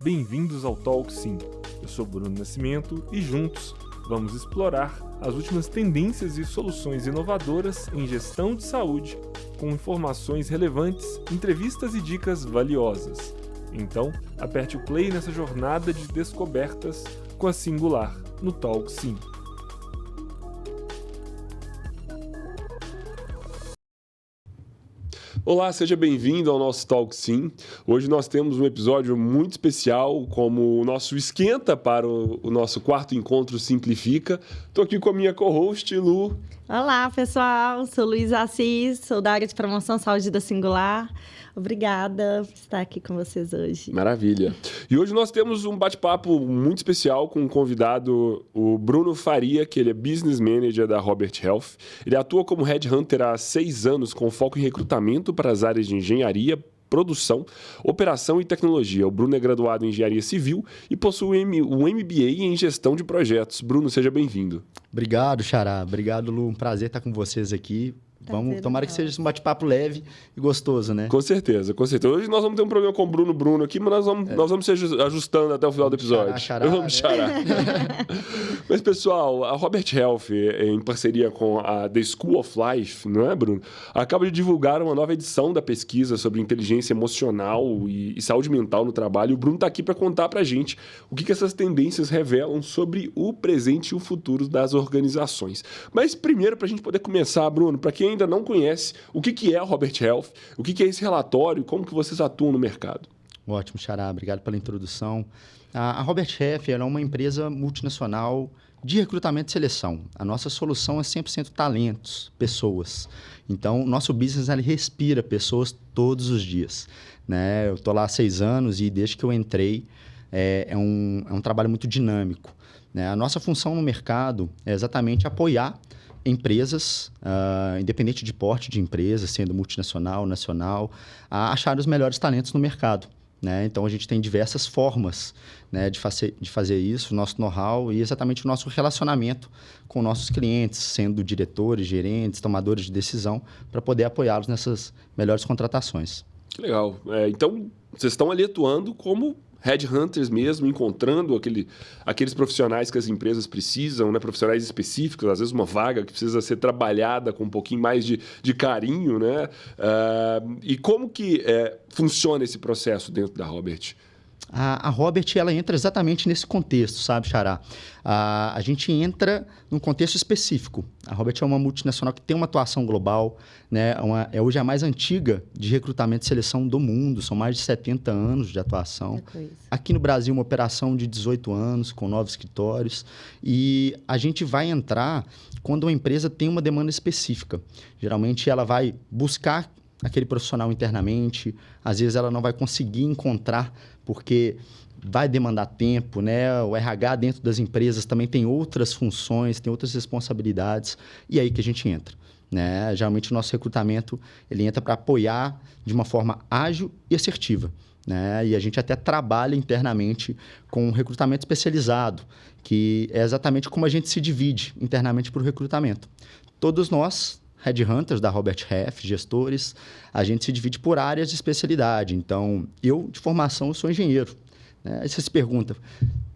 Bem-vindos ao Talk Sim. Eu sou Bruno Nascimento e juntos vamos explorar as últimas tendências e soluções inovadoras em gestão de saúde, com informações relevantes, entrevistas e dicas valiosas. Então, aperte o play nessa jornada de descobertas com a Singular no Talk Sim. Olá, seja bem-vindo ao nosso Talk Sim. Hoje nós temos um episódio muito especial, como o nosso esquenta para o nosso quarto encontro Simplifica. Estou aqui com a minha co-host, Lu. Olá, pessoal. Sou Luísa Assis, sou da área de promoção à saúde da Singular. Obrigada por estar aqui com vocês hoje. Maravilha. E hoje nós temos um bate-papo muito especial com um convidado, o Bruno Faria, que ele é Business Manager da Robert Health. Ele atua como Headhunter há 6 anos, com foco em recrutamento para as áreas de engenharia, produção, operação e tecnologia. O Bruno é graduado em engenharia civil e possui um MBA em gestão de projetos. Bruno, seja bem-vindo. Obrigado, Xará. Obrigado, Lu. Um prazer estar com vocês aqui. Tomara que seja um bate-papo leve e gostoso, né? Com certeza, com certeza. Hoje nós vamos ter um problema com o Bruno aqui, mas nós vamos se ajustando até o final do episódio. Vamos charar. Mas, pessoal, a Robert Health, em parceria com a The School of Life, não é, Bruno? Acaba de divulgar uma nova edição da pesquisa sobre inteligência emocional e saúde mental no trabalho. E o Bruno está aqui para contar para a gente o que essas tendências revelam sobre o presente e o futuro das organizações. Mas primeiro, para a gente poder começar, Bruno, para quem ainda não conhece, o que é a Robert Health, o que é esse relatório e como que vocês atuam no mercado? Ótimo, Xará. Obrigado pela introdução. A Robert Health é uma empresa multinacional de recrutamento e seleção. A nossa solução é 100% talentos, pessoas. Então, o nosso business ele respira pessoas todos os dias, né? Eu estou lá há 6 anos e desde que eu entrei, é um trabalho muito dinâmico, né? A nossa função no mercado é exatamente apoiar empresas, independente de porte de empresa, sendo multinacional, nacional, a achar os melhores talentos no mercado, né? Então, a gente tem diversas formas, né, de fazer isso, o nosso know-how e exatamente o nosso relacionamento com nossos clientes, sendo diretores, gerentes, tomadores de decisão, para poder apoiá-los nessas melhores contratações. Que legal. Então, vocês estão ali atuando como headhunters mesmo, encontrando aqueles profissionais que as empresas precisam, né? Profissionais específicos, às vezes uma vaga que precisa ser trabalhada com um pouquinho mais de carinho, né? E como que funciona esse processo dentro da Robert? A Robert ela entra exatamente nesse contexto, sabe, Xará? A gente entra num contexto específico. A Robert é uma multinacional que tem uma atuação global, né? É hoje a mais antiga de recrutamento e seleção do mundo. São mais de 70 anos de atuação. Aqui no Brasil, uma operação de 18 anos, com 9 escritórios. E a gente vai entrar quando uma empresa tem uma demanda específica. Geralmente, ela vai buscar aquele profissional internamente, às vezes ela não vai conseguir encontrar porque vai demandar tempo, né? O RH dentro das empresas também tem outras funções, tem outras responsabilidades, e é aí que a gente entra, né? Geralmente o nosso recrutamento ele entra para apoiar de uma forma ágil e assertiva, né? E a gente até trabalha internamente com um recrutamento especializado, que é exatamente como a gente se divide internamente para o recrutamento. Todos nós Headhunters da Robert Health, gestores, a gente se divide por áreas de especialidade. Então, eu, de formação, eu sou engenheiro, né? Aí você se pergunta,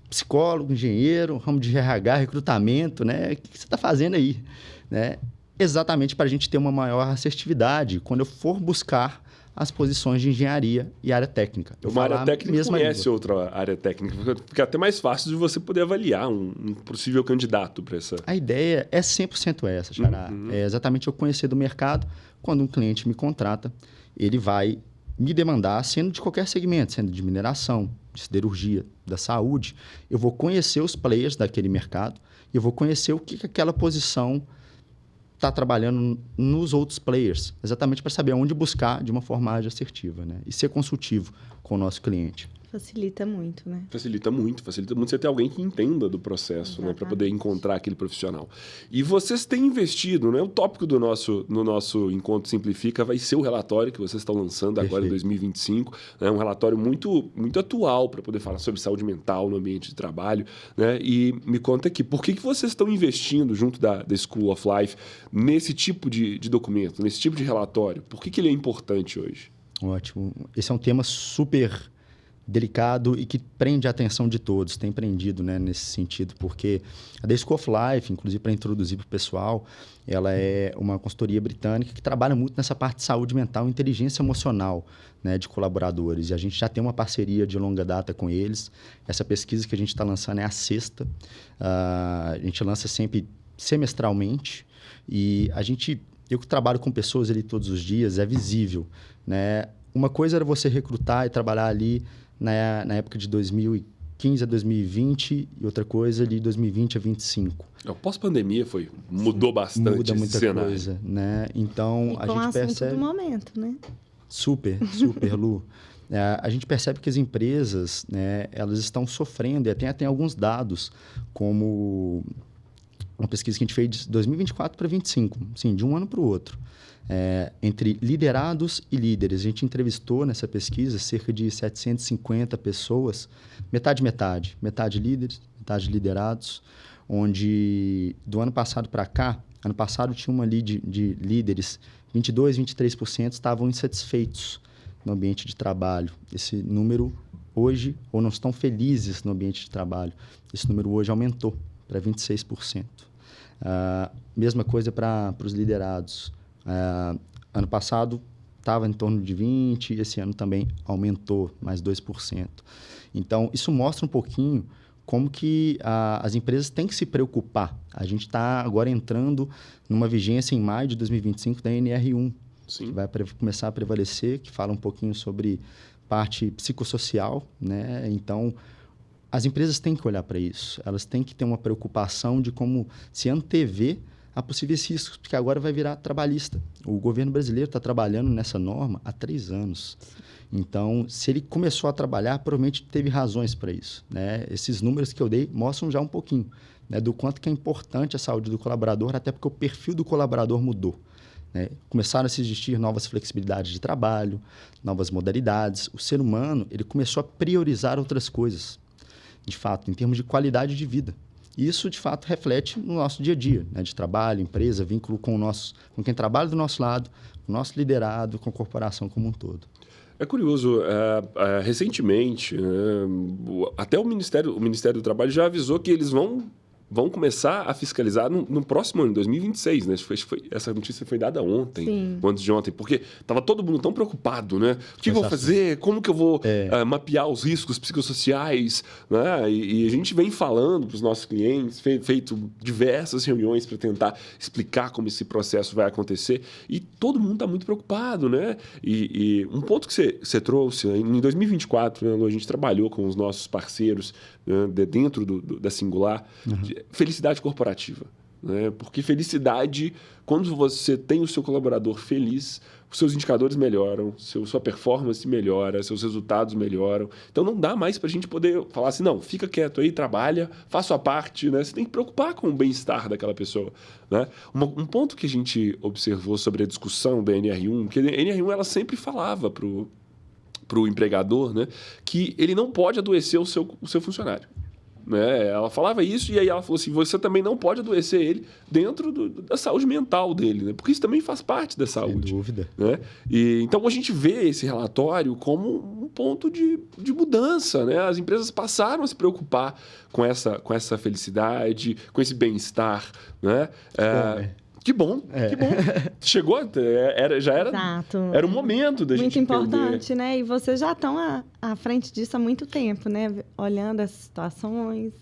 psicólogo, engenheiro, ramo de RH, recrutamento, né? O que você está fazendo aí? Né? Exatamente para a gente ter uma maior assertividade quando eu for buscar as posições de engenharia e área técnica. Uma área técnica conhece outra área técnica. Fica até mais fácil de você poder avaliar um possível candidato para essa... A ideia é 100% essa, Xará. É exatamente eu conhecer do mercado. Quando um cliente me contrata, ele vai me demandar, sendo de qualquer segmento, sendo de mineração, de siderurgia, da saúde. Eu vou conhecer os players daquele mercado e eu vou conhecer o que aquela posição está trabalhando nos outros players, exatamente para saber onde buscar de uma forma ágil e assertiva, né? E ser consultivo com o nosso cliente. Facilita muito, né? Facilita muito você ter alguém que entenda do processo, né, para poder encontrar aquele profissional. E vocês têm investido, né? O tópico do nosso Encontro Simplifica vai ser o relatório que vocês estão lançando agora em 2025, né? Um relatório muito, muito atual para poder falar sobre saúde mental no ambiente de trabalho, né? E me conta aqui, por que vocês estão investindo junto da School of Life nesse tipo de documento, nesse tipo de relatório? Por que ele é importante hoje? Ótimo. Esse é um tema super delicado e que prende a atenção de todos, tem prendido, né, nesse sentido, porque a The School of Life, inclusive para introduzir para o pessoal, ela é uma consultoria britânica que trabalha muito nessa parte de saúde mental e inteligência emocional, né, de colaboradores. E a gente já tem uma parceria de longa data com eles. Essa pesquisa que a gente está lançando é a 6ª. A gente lança sempre semestralmente e eu que trabalho com pessoas ali todos os dias, é visível, né? Uma coisa era você recrutar e trabalhar ali na época de 2015 a 2020 e outra coisa ali de 2020 a 2025. O pós-pandemia mudou bastante. Muda muita cenário. coisa, né? Então, a gente percebe... do momento, né? Super, Lu. A gente percebe que as empresas, né, elas estão sofrendo, e até tem alguns dados, como uma pesquisa que a gente fez de 2024 para 2025, assim, de um ano para o outro. Entre liderados e líderes. A gente entrevistou nessa pesquisa cerca de 750 pessoas, metade líderes, metade liderados, onde do ano passado para cá, ano passado tinha uma ali de líderes, 22%, 23% estavam insatisfeitos no ambiente de trabalho. Esse número hoje, ou não estão felizes no ambiente de trabalho, esse número hoje aumentou para 26%. Mesma coisa para os liderados. Ano passado estava em torno de 20%, esse ano também aumentou mais 2%. Então, isso mostra um pouquinho como que as empresas têm que se preocupar. A gente está agora entrando numa vigência em maio de 2025 da NR1, Sim. que vai começar a prevalecer, que fala um pouquinho sobre parte psicossocial, né? Então, as empresas têm que olhar para isso. Elas têm que ter uma preocupação de como se antever a possíveis riscos, porque agora vai virar trabalhista. O governo brasileiro está trabalhando nessa norma há 3 anos. Então, se ele começou a trabalhar, provavelmente teve razões para isso, né? Esses números que eu dei mostram já um pouquinho, né, do quanto que é importante a saúde do colaborador, até porque o perfil do colaborador mudou, né? Começaram a se existir novas flexibilidades de trabalho, novas modalidades. O ser humano ele começou a priorizar outras coisas, de fato, em termos de qualidade de vida. Isso, de fato, reflete no nosso dia a dia, né? De trabalho, empresa, vínculo com quem trabalha do nosso lado, com o nosso liderado, com a corporação como um todo. É curioso, recentemente, até o Ministério do Trabalho já avisou que eles vão começar a fiscalizar no próximo ano, 2026, né? Essa notícia foi dada ontem, Sim. antes de ontem, porque estava todo mundo tão preocupado, né? O que eu vou fazer? Como que eu vou mapear os riscos psicossociais? Né? E a gente vem falando para os nossos clientes, feito diversas reuniões para tentar explicar como esse processo vai acontecer, e todo mundo está muito preocupado, né? E um ponto que você trouxe, em 2024, né, a gente trabalhou com os nossos parceiros, né, dentro da Singular, felicidade corporativa, né? Porque felicidade, quando você tem o seu colaborador feliz, os seus indicadores melhoram, sua performance melhora, seus resultados melhoram. Então, não dá mais para a gente poder falar assim, não, fica quieto aí, trabalha, faça a parte, né? Você tem que preocupar com o bem-estar daquela pessoa, né? Um ponto que a gente observou sobre a discussão da NR1, que a NR1 ela sempre falava para o empregador, né, que ele não pode adoecer o seu funcionário. Né? Ela falava isso e aí ela falou assim, você também não pode adoecer ele dentro da saúde mental dele, né? Porque isso também faz parte da saúde. Sem dúvida. Né? Então, a gente vê esse relatório como um ponto de mudança. Né? As empresas passaram a se preocupar com essa felicidade, com esse bem-estar. Né? Que bom, que bom. Chegou, já era. Exato. Era o momento da gente entender. Muito importante, né? E vocês já estão à frente disso há muito tempo, né? Olhando as situações,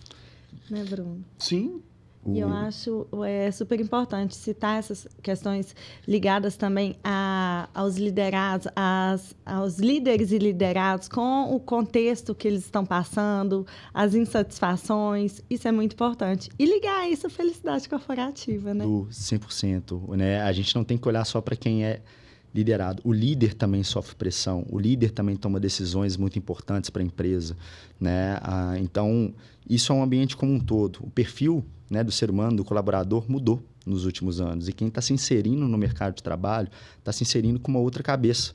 né, Bruno? Sim. E eu acho super importante citar essas questões ligadas também aos liderados, aos líderes e liderados, com o contexto que eles estão passando, as insatisfações. Isso é muito importante. E ligar isso à felicidade corporativa, né? 100%. Né? A gente não tem que olhar só para quem é liderado. O líder também sofre pressão. O líder também toma decisões muito importantes para a empresa. Né? Então, isso é um ambiente como um todo. O perfil, né, do ser humano, do colaborador, mudou nos últimos anos. E quem está se inserindo no mercado de trabalho está se inserindo com uma outra cabeça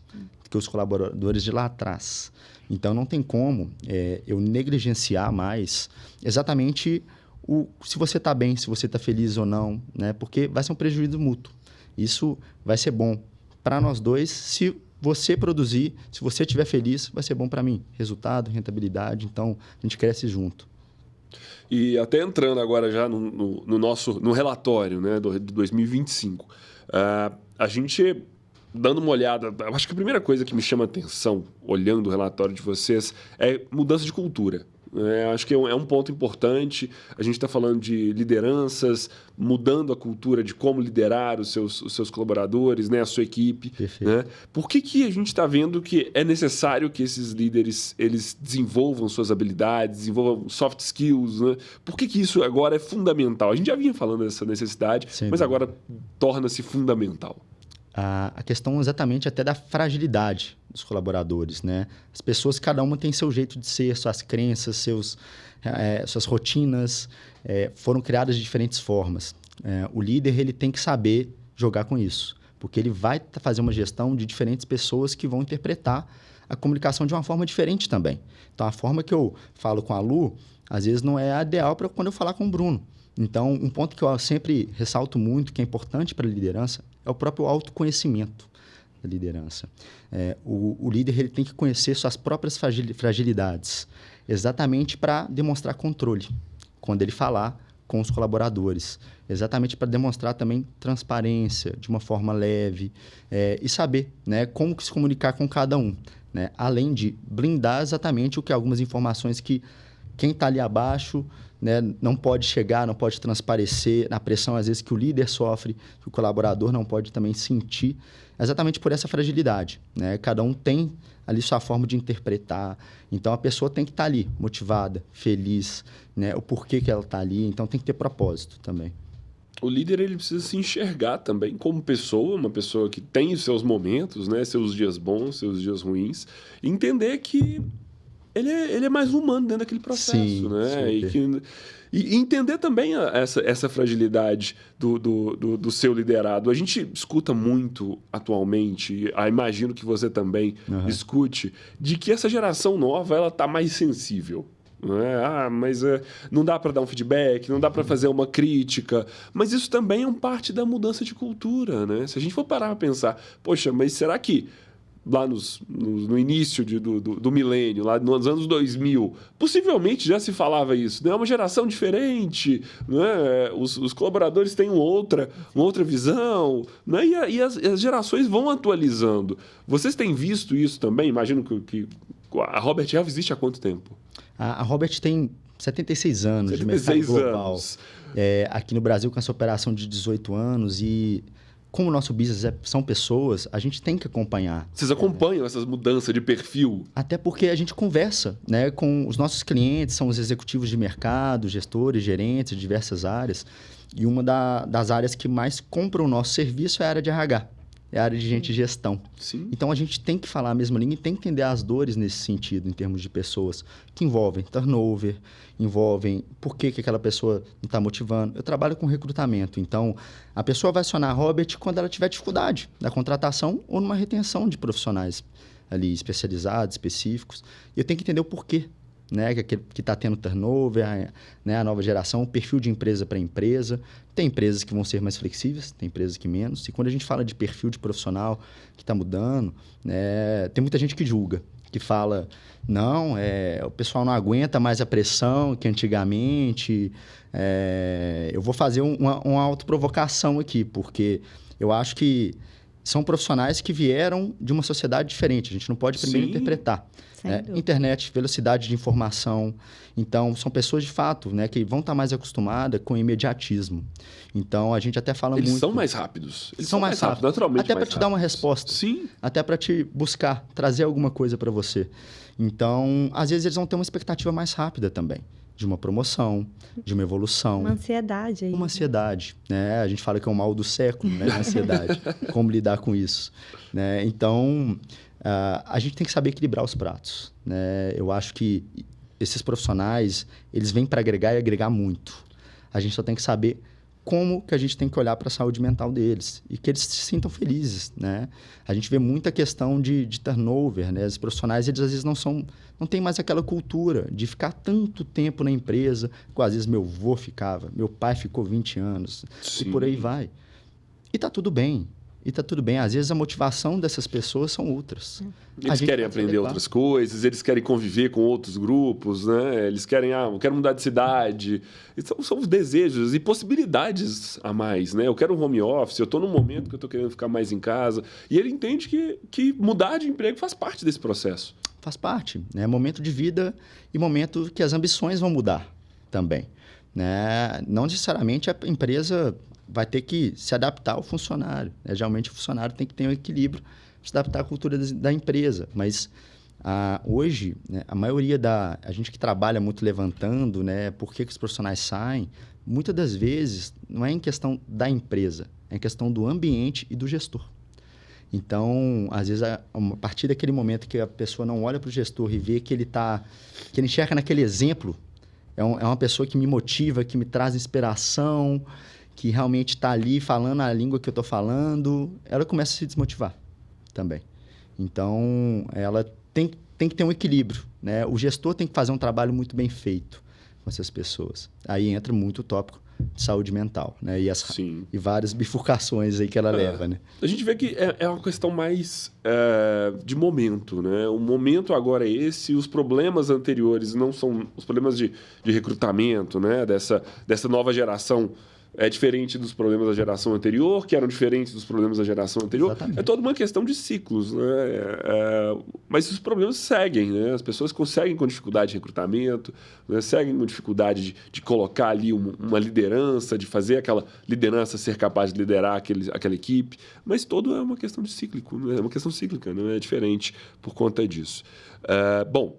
que os colaboradores de lá atrás. Então, não tem como eu negligenciar mais exatamente se você está bem, se você está feliz ou não, né? Porque vai ser um prejuízo mútuo. Isso vai ser bom para nós dois se você produzir, se você estiver feliz, vai ser bom para mim. Resultado, rentabilidade, então a gente cresce junto. E até entrando agora já no relatório, né, de 2025, a gente, dando uma olhada, acho que a primeira coisa que me chama a atenção, olhando o relatório de vocês, é mudança de cultura. Acho que é um ponto importante. A gente está falando de lideranças, mudando a cultura de como liderar os seus colaboradores, né, a sua equipe. Né? Por que a gente está vendo que é necessário que esses líderes eles desenvolvam suas habilidades, desenvolvam soft skills? Né? Por que isso agora é fundamental? A gente já vinha falando dessa necessidade, mas agora torna-se fundamental. A questão exatamente até da fragilidade dos colaboradores, né? As pessoas, cada uma tem seu jeito de ser, suas crenças, suas rotinas, foram criadas de diferentes formas. O líder ele tem que saber jogar com isso, porque ele vai fazer uma gestão de diferentes pessoas que vão interpretar a comunicação de uma forma diferente também. Então, a forma que eu falo com a Lu, às vezes não é a ideal para quando eu falar com o Bruno. Então, um ponto que eu sempre ressalto muito, que é importante para a liderança, é o próprio autoconhecimento da liderança. O líder ele tem que conhecer suas próprias fragilidades, exatamente para demonstrar controle quando ele falar com os colaboradores, exatamente para demonstrar também transparência de uma forma leve e saber, né, como que se comunicar com cada um, né? Além de blindar exatamente o que algumas informações que quem está ali abaixo, né, não pode chegar, não pode transparecer na pressão, às vezes, que o líder sofre, que o colaborador não pode também sentir, exatamente por essa fragilidade. Né? Cada um tem ali sua forma de interpretar. Então, a pessoa tem que estar ali, motivada, feliz, né? O porquê que ela está ali. Então, tem que ter propósito também. O líder ele precisa se enxergar também como pessoa, uma pessoa que tem os seus momentos, né, seus dias bons, seus dias ruins, e entender que ele é mais humano dentro daquele processo. Sim, né? E entender também essa fragilidade do seu liderado. A gente escuta muito atualmente, imagino que você também escute, de que essa geração nova ela está mais sensível. Não é? Mas não dá para dar um feedback, não dá para fazer uma crítica. Mas isso também é parte da mudança de cultura. Né? Se a gente for parar para pensar, poxa, mas será que lá no início do milênio, lá nos anos 2000, possivelmente já se falava isso, né? É uma geração diferente, né? Os colaboradores têm uma outra visão, né? E as gerações vão atualizando. Vocês têm visto isso também? Imagino que a Robert Half existe há quanto tempo? A Robert tem 76 anos de mercado global. Aqui no Brasil, com essa operação de 18 anos e... Como o nosso business são pessoas, a gente tem que acompanhar. Vocês acompanham essas mudanças de perfil? Até porque a gente conversa, né, com os nossos clientes, são os executivos de mercado, gestores, gerentes de diversas áreas. E uma das áreas que mais compram o nosso serviço é a área de RH, é a área de gente de gestão. Sim. Então, a gente tem que falar a mesma língua e tem que entender as dores nesse sentido, em termos de pessoas que envolvem turnover, envolvem por que aquela pessoa não está motivando. Eu trabalho com recrutamento, então a pessoa vai acionar a Robert quando ela tiver dificuldade na contratação ou numa retenção de profissionais ali especializados, específicos. E eu tenho que entender o porquê, né, que está tendo turnover, né, a nova geração, o perfil de empresa para empresa. Tem empresas que vão ser mais flexíveis, tem empresas que menos. E quando a gente fala de perfil de profissional que está mudando, né, tem muita gente que julga, que fala, não, o pessoal não aguenta mais a pressão que antigamente. Eu vou fazer uma autoprovocação aqui, porque eu acho que são profissionais que vieram de uma sociedade diferente. A gente não pode primeiro interpretar. Internet, velocidade de informação. Então, são pessoas, de fato, né, que vão estar mais acostumadas com o imediatismo. Então, a gente até fala Eles muito... são mais rápidos. Eles são mais rápidos, naturalmente. Até para te dar uma resposta. Sim. Até para te buscar, trazer alguma coisa para você. Então, às vezes, eles vão ter uma expectativa mais rápida também. De uma promoção, de uma evolução. Uma ansiedade aí. Uma ansiedade, né? A gente fala que é o mal do século, né? A ansiedade. Como lidar com isso, né? Então, a gente tem que saber equilibrar os pratos, né? Eu acho que esses profissionais, eles vêm para agregar e agregar muito. A gente só tem que saber como que a gente tem que olhar para a saúde mental deles e que eles se sintam felizes, né? A gente vê muita questão de turnover, né? Os profissionais, eles às vezes não tem mais aquela cultura de ficar tanto tempo na empresa, como às vezes meu avô ficava, meu pai ficou 20 anos, Sim. E por aí vai. E tá tudo bem. E tá tudo bem. Às vezes a motivação dessas pessoas são outras. Eles querem aprender outras coisas, eles querem conviver com outros grupos, né? Eles querem, eu quero mudar de cidade. Então, são os desejos e possibilidades a mais, né? Eu quero um home office, eu estou num momento que eu estou querendo ficar mais em casa. E ele entende que mudar de emprego faz parte desse processo. Faz parte, né? Momento de vida e momento que as ambições vão mudar também, né? Não necessariamente a empresa vai ter que se adaptar ao funcionário, né? Geralmente o funcionário tem que ter um equilíbrio, se adaptar à cultura da empresa, mas hoje, né, a maioria a gente que trabalha muito levantando, né, por que os profissionais saem, muitas das vezes não é em questão da empresa, é em questão do ambiente e do gestor. Então, às vezes, a partir daquele momento que a pessoa não olha para o gestor e vê que ele enxerga naquele exemplo, é uma pessoa que me motiva, que me traz inspiração, que realmente está ali falando a língua que eu estou falando, ela começa a se desmotivar também. Então, ela tem que ter um equilíbrio, né? O gestor tem que fazer um trabalho muito bem feito com essas pessoas. Aí entra muito o tópico de saúde mental, né? E várias bifurcações aí que ela leva, né? A gente vê que é uma questão mais de momento, né? O momento agora é esse, os problemas anteriores não são os problemas de recrutamento, né? Dessa nova geração. É diferente dos problemas da geração anterior, que eram diferentes dos problemas da geração anterior. Exatamente. É toda uma questão de ciclos, né? Mas os problemas seguem, né? As pessoas conseguem com dificuldade de recrutamento, né? Seguem com dificuldade de colocar ali uma liderança, de fazer aquela liderança ser capaz de liderar aquela equipe. Mas todo é uma questão de cíclico, né? É uma questão cíclica, não é diferente por conta disso. Bom,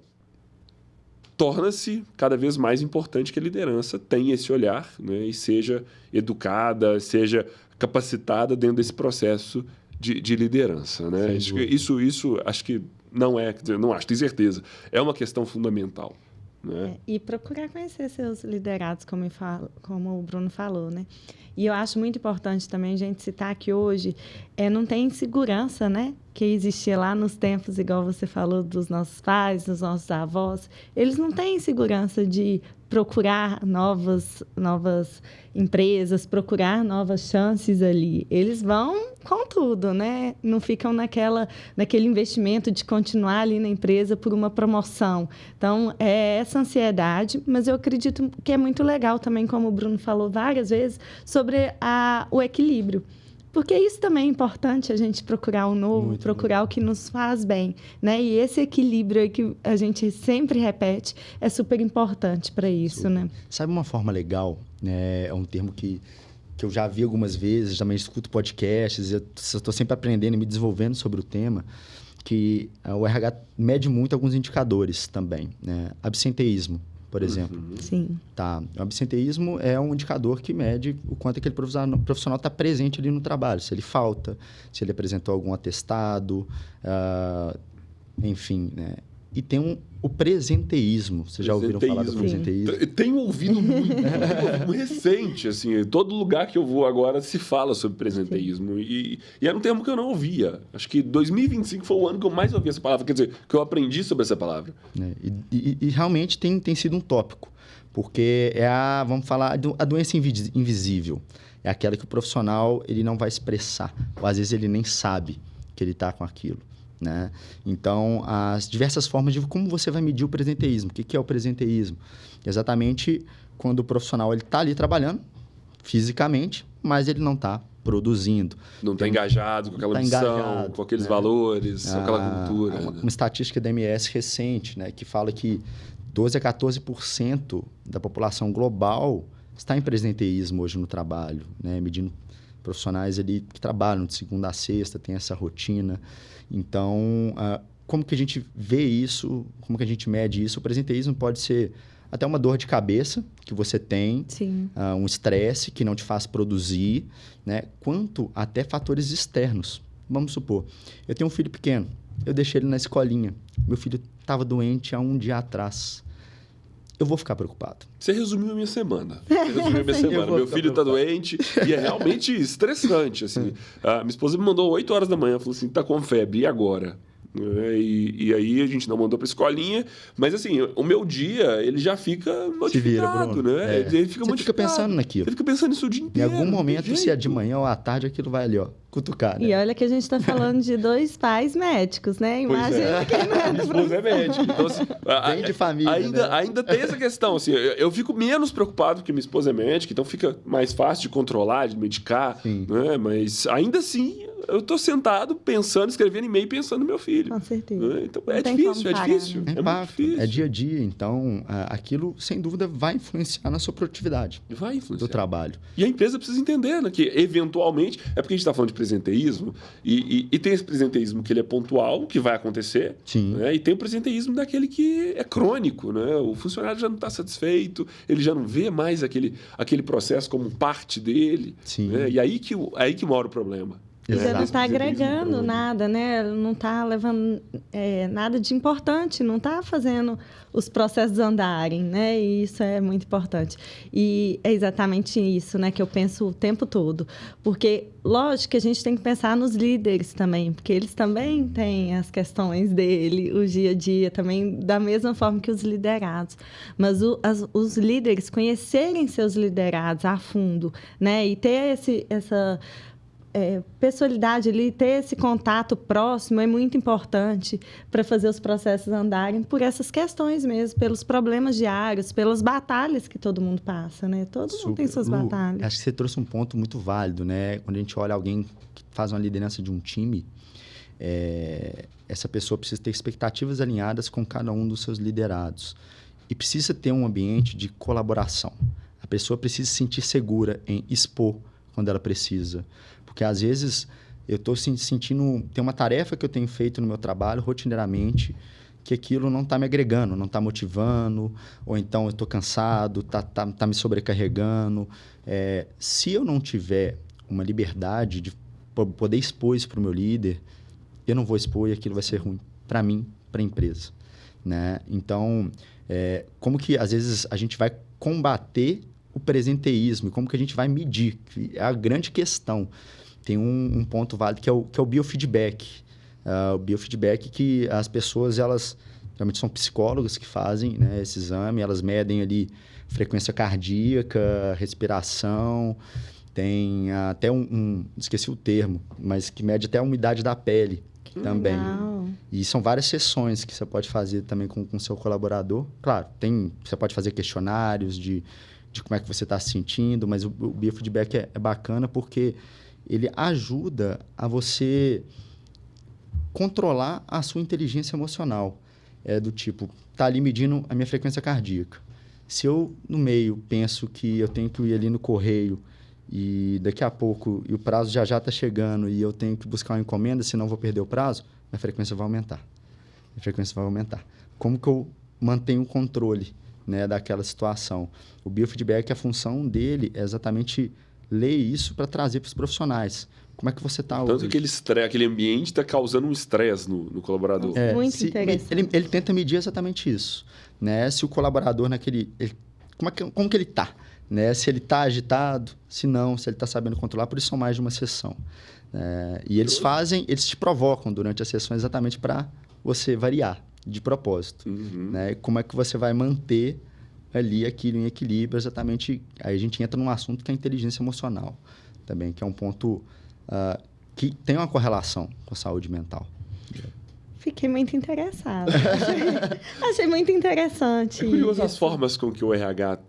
torna-se cada vez mais importante que a liderança tenha esse olhar, né, e seja educada, seja capacitada dentro desse processo de liderança, né? Isso acho que não é, não acho, tenho certeza, é uma questão fundamental. Né? E procurar conhecer seus liderados, como o Bruno falou, né? E eu acho muito importante também a gente citar que hoje não tem insegurança, né? Que existia lá nos tempos, igual você falou, dos nossos pais, dos nossos avós. Eles não têm insegurança de procurar novas empresas, procurar novas chances ali. Eles vão com tudo, né? Não ficam naquele investimento de continuar ali na empresa por uma promoção. Então, é essa ansiedade, mas eu acredito que é muito legal também, como o Bruno falou várias vezes, sobre o equilíbrio. Porque isso também é importante, a gente procurar o novo, muito procurar o que nos faz bem, né? E esse equilíbrio aí que a gente sempre repete é super importante para isso, né? Sabe uma forma legal? É um termo que eu já vi algumas vezes, também escuto podcasts, eu estou sempre aprendendo e me desenvolvendo sobre o tema, que o RH mede muito alguns indicadores também, né? Absenteísmo, por exemplo. Sim. Tá. O absenteísmo é um indicador que mede o quanto aquele profissional está presente ali no trabalho. Se ele falta, se ele apresentou algum atestado, enfim, né? E tem o presenteísmo. Vocês já ouviram falar do presenteísmo? Tenho ouvido muito recente, assim. Todo lugar que eu vou agora se fala sobre presenteísmo. E era um termo que eu não ouvia. Acho que 2025 foi o ano que eu mais ouvi essa palavra. Quer dizer, que eu aprendi sobre essa palavra. E realmente tem sido um tópico. Porque vamos falar, a doença invisível. É aquela que o profissional ele não vai expressar. Ou às vezes ele nem sabe que ele está com aquilo. Né? Então, as diversas formas de como você vai medir o presenteísmo. O que é o presenteísmo? Exatamente quando o profissional está ali trabalhando fisicamente, mas ele não está produzindo. Não está engajado com aquela missão, com aqueles valores, com aquela cultura. Uma estatística da MS recente, né, que fala que 12% a 14% da população global está em presenteísmo hoje no trabalho, né, medindo profissionais ali que trabalham de segunda a sexta, tem essa rotina. Então, como que a gente vê isso? Como que a gente mede isso? O presenteísmo pode ser até uma dor de cabeça que você tem, um estresse que não te faz produzir, né? Quanto até fatores externos. Vamos supor, eu tenho um filho pequeno, eu deixei ele na escolinha. Meu filho estava doente há um dia atrás. Eu vou ficar preocupado. Você resumiu a minha semana. Meu filho está doente e é realmente estressante. Assim. A minha esposa me mandou 8 horas da manhã, falou assim, tá com febre, e agora? E aí a gente não mandou para escolinha, mas assim, o meu dia, ele já fica notificado, né? Ele fica Você fica pensando naquilo. Você fica pensando nisso o dia inteiro. Em algum momento, se é de manhã ou à tarde, aquilo vai ali, ó, cutucar, né? E olha que a gente está falando de 2 pais médicos, né? Imagina quem não é. Minha esposa é médica. Então, assim, Bem de família, ainda tem essa questão, assim, eu fico menos preocupado porque minha esposa é médica, então fica mais fácil de controlar, de medicar, né? Mas ainda assim, eu tô sentado pensando, escrevendo e-mail pensando no meu filho. Com certeza. Né? Então é difícil, é difícil. É muito difícil. É dia a dia, então aquilo, sem dúvida, vai influenciar na sua produtividade. Vai influenciar. Do trabalho. E a empresa precisa entender, né, que eventualmente, é porque a gente está falando de presenteísmo, e tem esse presenteísmo que ele é pontual, que vai acontecer, né, e tem o presenteísmo daquele que é crônico, né? O funcionário já não está satisfeito, ele já não vê mais aquele processo como parte dele, né? E aí que mora o problema. Já não está agregando nada, né? Não está levando nada de importante, não está fazendo os processos andarem, né? E isso é muito importante. E é exatamente isso, né, que eu penso o tempo todo. Porque, lógico que a gente tem que pensar nos líderes também, porque eles também têm as questões dele, o dia a dia também, da mesma forma que os liderados. Mas os líderes conhecerem seus liderados a fundo, né? E ter essa pessoalidade ali, ter esse contato próximo é muito importante para fazer os processos andarem por essas questões mesmo, pelos problemas diários, pelas batalhas que todo mundo passa, né? Todo mundo tem suas batalhas. Acho que você trouxe um ponto muito válido, né? Quando a gente olha alguém que faz uma liderança de um time, essa pessoa precisa ter expectativas alinhadas com cada um dos seus liderados e precisa ter um ambiente de colaboração. A pessoa precisa se sentir segura em expor quando ela precisa. Porque, às vezes, eu estou sentindo... Tem uma tarefa que eu tenho feito no meu trabalho, rotineiramente, que aquilo não está me agregando, não está motivando, ou então eu estou cansado, tá me sobrecarregando. Se eu não tiver uma liberdade de poder expor isso para o meu líder, eu não vou expor e aquilo vai ser ruim para mim, para a empresa, né? Então, como que, às vezes, a gente vai combater o presenteísmo, como que a gente vai medir? É a grande questão. Tem um ponto válido que é o biofeedback. O biofeedback que as pessoas, elas geralmente são psicólogos que fazem, né, esse exame, elas medem ali frequência cardíaca, respiração, tem até esqueci o termo, mas que mede até a umidade da pele também. Legal. E são várias sessões que você pode fazer também com o seu colaborador. Claro, você pode fazer questionários de como é que você está se sentindo, mas o biofeedback é bacana porque ele ajuda a você controlar a sua inteligência emocional. Do tipo, tá ali medindo a minha frequência cardíaca. Se eu, no meio, penso que eu tenho que ir ali no correio e daqui a pouco, e o prazo já está chegando e eu tenho que buscar uma encomenda, senão eu vou perder o prazo, minha frequência vai aumentar. Como que eu mantenho o controle, né, daquela situação? O biofeedback, a função dele é exatamente ler isso para trazer para os profissionais. Como é que você está hoje? Tanto aquele ambiente está causando um estresse no colaborador. Muito interessante. Ele tenta medir exatamente isso, né? Se o colaborador como que ele está? Né? Se ele está agitado, se ele está sabendo controlar, por isso são mais de uma sessão. E eles te provocam durante a sessão exatamente para você variar de propósito. Né? Como é que você vai manter ali aquilo em equilíbrio, exatamente. Aí a gente entra num assunto que é a inteligência emocional também, que é um ponto que tem uma correlação com a saúde mental. Fiquei muito interessada. Achei muito interessante. É curioso as formas com que o RH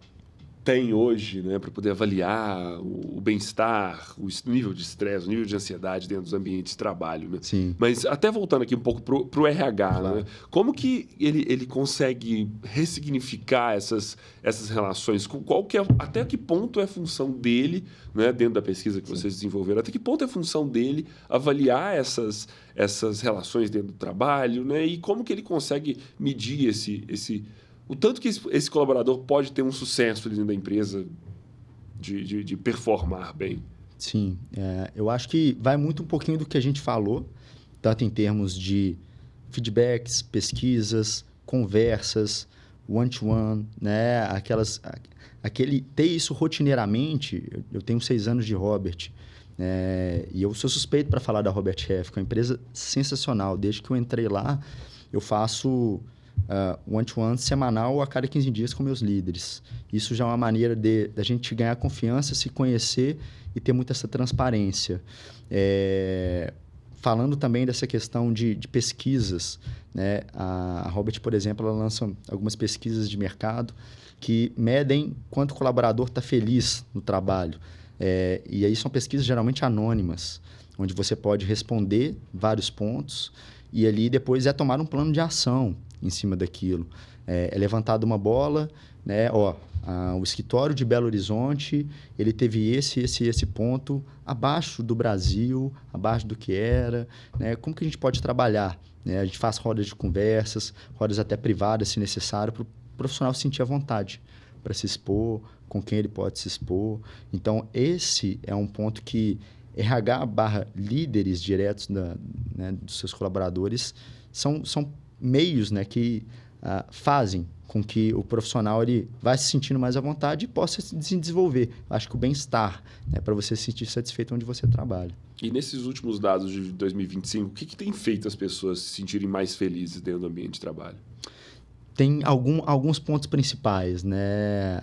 tem hoje, né, para poder avaliar o bem-estar, o nível de estresse, o nível de ansiedade dentro dos ambientes de trabalho. Né? Sim. Mas até voltando aqui um pouco para o RH, claro, né? Como que ele consegue ressignificar essas relações? Até que ponto é função dele, né, dentro da pesquisa que vocês desenvolveram, até que ponto é função dele avaliar essas relações dentro do trabalho, né? E como que ele consegue medir o tanto que esse colaborador pode ter um sucesso dentro da empresa de performar bem? Sim. Eu acho que vai muito um pouquinho do que a gente falou, tanto em termos de feedbacks, pesquisas, conversas, one-to-one, né? Ter isso rotineiramente. Eu tenho 6 anos de Robert E eu sou suspeito para falar da Robert Half, que é uma empresa sensacional. Desde que eu entrei lá, eu faço one-to-one semanal a cada 15 dias com meus líderes. Isso já é uma maneira da gente ganhar confiança, se conhecer e ter muita essa transparência. Falando também dessa questão de pesquisas, né? A Robert, por exemplo, ela lança algumas pesquisas de mercado que medem quanto o colaborador está feliz no trabalho. E aí são pesquisas geralmente anônimas, onde você pode responder vários pontos e ali depois tomar um plano de ação em cima daquilo. É levantada uma bola, né? O escritório de Belo Horizonte, ele teve esse ponto abaixo do Brasil, abaixo do que era, né? Como que a gente pode trabalhar? Né? A gente faz rodas de conversas, rodas até privadas, se necessário, para o profissional sentir a vontade para se expor, com quem ele pode se expor. Então, esse é um ponto que RH/líderes diretos dos seus colaboradores são meios, né, que fazem com que o profissional ele vai se sentindo mais à vontade e possa se desenvolver. Acho que o bem-estar, né, para você se sentir satisfeito onde você trabalha. E nesses últimos dados de 2025, o que tem feito as pessoas se sentirem mais felizes dentro do ambiente de trabalho? Tem alguns pontos principais, né?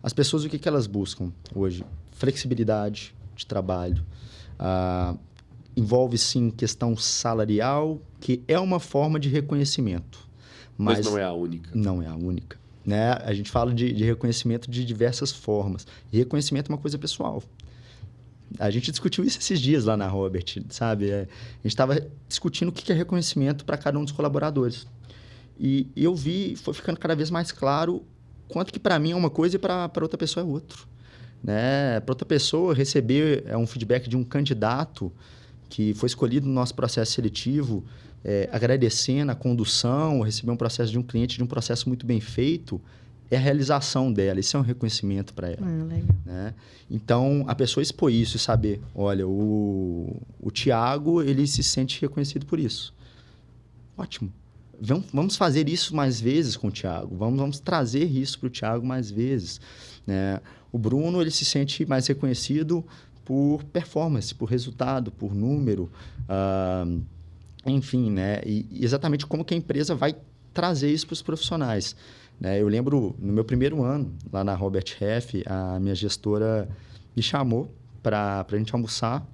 As pessoas, o que elas buscam hoje? Flexibilidade de trabalho. Envolve, sim, questão salarial, que é uma forma de reconhecimento. Mas não é a única. Não é a única. Né? A gente fala de reconhecimento de diversas formas. E reconhecimento é uma coisa pessoal. A gente discutiu isso esses dias lá na Robert, sabe? A gente estava discutindo o que é reconhecimento para cada um dos colaboradores. E eu vi, foi ficando cada vez mais claro quanto que para mim é uma coisa e para outra pessoa é outro. Né? Para outra pessoa, receber um feedback de um candidato que foi escolhido no nosso processo seletivo, agradecendo a condução, receber um processo de um cliente, de um processo muito bem feito, é a realização dela. Isso é um reconhecimento para ela. Legal. Né? Então, a pessoa expor isso e saber, olha, o Thiago, ele se sente reconhecido por isso. Ótimo. Vamos fazer isso mais vezes com o Thiago. Vamos trazer isso para o Thiago mais vezes. Né? O Bruno, ele se sente mais reconhecido por performance, por resultado, por número. Enfim, né? E exatamente como que a empresa vai trazer isso para os profissionais. Né? Eu lembro, no meu primeiro ano, lá na Robert Half, a minha gestora me chamou para a gente almoçar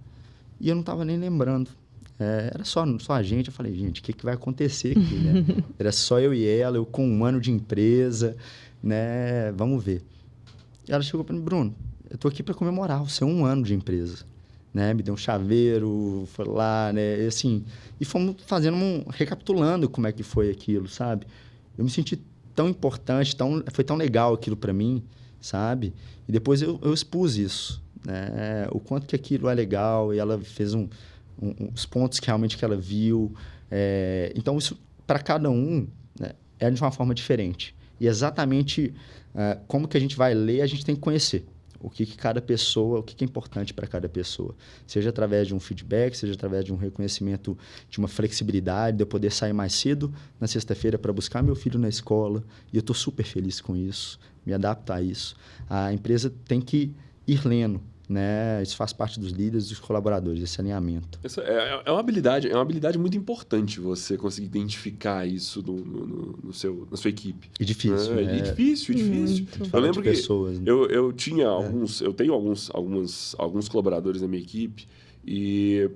e eu não estava nem lembrando. Era só a gente. Eu falei, gente, o que vai acontecer aqui? Né? Era só eu e ela, eu com 1 ano de empresa, né? Vamos ver. E ela chegou para mim, Bruno, eu estou aqui para comemorar o seu 1 ano de empresa. Né? Me deu um chaveiro, foi lá, né? E fomos recapitulando como é que foi aquilo, sabe? Eu me senti tão importante, foi tão legal aquilo para mim, sabe? E depois eu expus isso, né? O quanto que aquilo é legal, e ela fez os pontos que realmente que ela viu. Então, isso, para cada um, né, é de uma forma diferente. E exatamente como que a gente vai ler, a gente tem que conhecer o que cada pessoa, o que é importante para cada pessoa. Seja através de um feedback, seja através de um reconhecimento, de uma flexibilidade, de eu poder sair mais cedo na sexta-feira para buscar meu filho na escola. E eu estou super feliz com isso, me adapto a isso. A empresa tem que ir lendo. Né? Isso faz parte dos líderes e dos colaboradores, esse alinhamento. Essa é uma habilidade muito importante você conseguir identificar isso na sua equipe. E difícil. E difícil. Eu lembro que pessoas, né? eu tenho alguns colaboradores na minha equipe e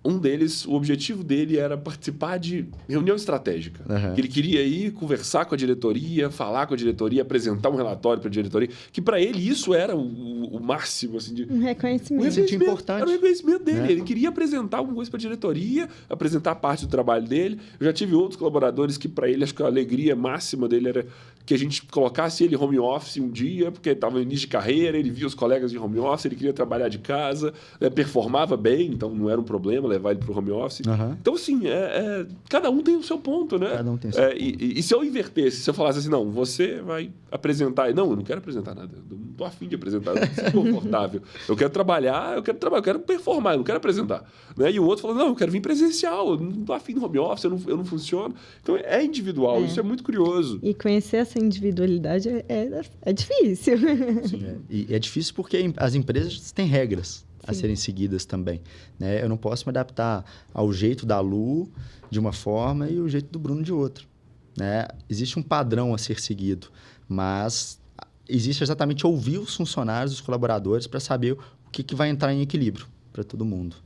um deles, o objetivo dele era participar de reunião estratégica. Uhum. Ele queria ir conversar com a diretoria, falar com a diretoria, apresentar um relatório para a diretoria, que para ele isso era o máximo. Assim, um reconhecimento. Importante. Era o reconhecimento dele. Ele queria apresentar alguma coisa para a diretoria, apresentar parte do trabalho dele. Eu já tive outros colaboradores que para ele, acho que a alegria máxima dele era que a gente colocasse ele home office um dia, porque estava no início de carreira, ele via os colegas de home office, ele queria trabalhar de casa, performava bem, então não era um problema levar ele para o home office. Uhum. Então, assim, cada um tem o seu ponto, né? Cada um tem o seu ponto. E se eu invertesse, se eu falasse assim, não, você vai apresentar... Não, eu não quero apresentar nada. Eu não estou afim de apresentar, eu não me sinto confortável. Eu quero trabalhar, eu quero performar, eu não quero apresentar. Né? E o outro falou, não, eu quero vir presencial, eu não estou afim do home office, eu não funciono. Então, é individual, isso é muito curioso. E conhecer essa individualidade é difícil. Sim, e é difícil porque as empresas têm regras. a serem seguidas também, né? Eu não posso me adaptar ao jeito da Lu de uma forma e o jeito do Bruno de outra, né? Existe um padrão a ser seguido, mas existe exatamente ouvir os funcionários, os colaboradores, para saber o que vai entrar em equilíbrio para todo mundo.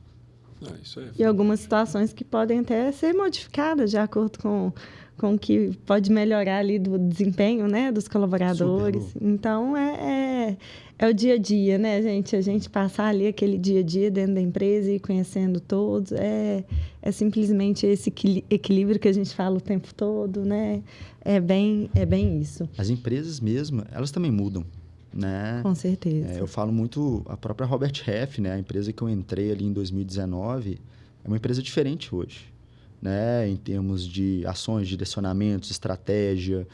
Isso é... E algumas situações que podem até ser modificadas de acordo com o que pode melhorar ali do desempenho, né, dos colaboradores. Então, é o dia a dia, né, gente? A gente passar ali aquele dia a dia dentro da empresa e ir conhecendo todos. É simplesmente esse equilíbrio que a gente fala o tempo todo, né? É bem isso. As empresas mesmo, elas também mudam, né? Com certeza. Eu falo muito, a própria Robert Half, né? A empresa que eu entrei ali em 2019, é uma empresa diferente hoje, né? Em termos de ações, direcionamentos, estratégia,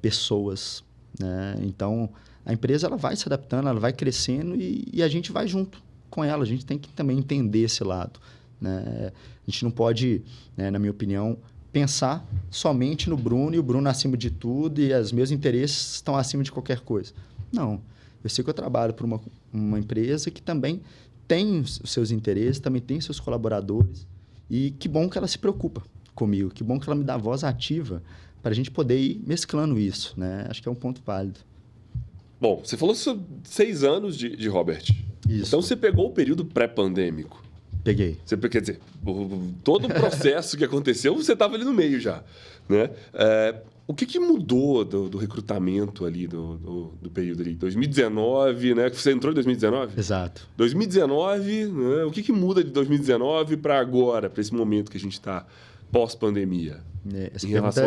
pessoas, né? Então, a empresa ela vai se adaptando, ela vai crescendo e a gente vai junto com ela. A gente tem que também entender esse lado, né? A gente não pode, né, na minha opinião, pensar somente no Bruno e o Bruno acima de tudo e os meus interesses estão acima de qualquer coisa. Não. Eu sei que eu trabalho para uma empresa que também tem os seus interesses, também tem seus colaboradores. E que bom que ela se preocupa comigo, que bom que ela me dá voz ativa para a gente poder ir mesclando isso, né? Acho que é um ponto válido. Bom, você falou sobre 6 anos de Robert. Isso. Então, você pegou o período pré-pandêmico. Peguei. Quer dizer, todo o processo que aconteceu, você estava ali no meio já, né? O que mudou do recrutamento ali, do período ali? 2019, né? Você entrou em 2019? Exato. 2019, né? O que muda de 2019 para agora, para esse momento que a gente está pós-pandemia? Em relação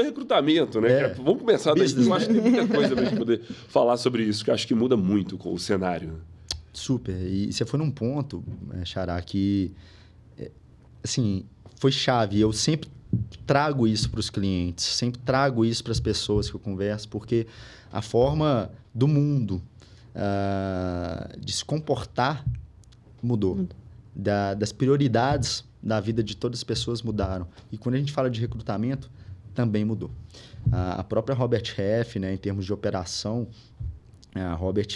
ao recrutamento, né? Vamos começar daí. Eu acho que tem muita coisa para a gente poder falar sobre isso, que eu acho que muda muito com o cenário. Super. E você foi num ponto, Xará, que assim, foi chave. Eu sempre trago isso para os clientes, sempre trago isso para as pessoas que eu converso, porque a forma do mundo de se comportar mudou. Das prioridades da vida de todas as pessoas mudaram. E quando a gente fala de recrutamento, também mudou. A própria Robert Half, né, em termos de operação, a Robert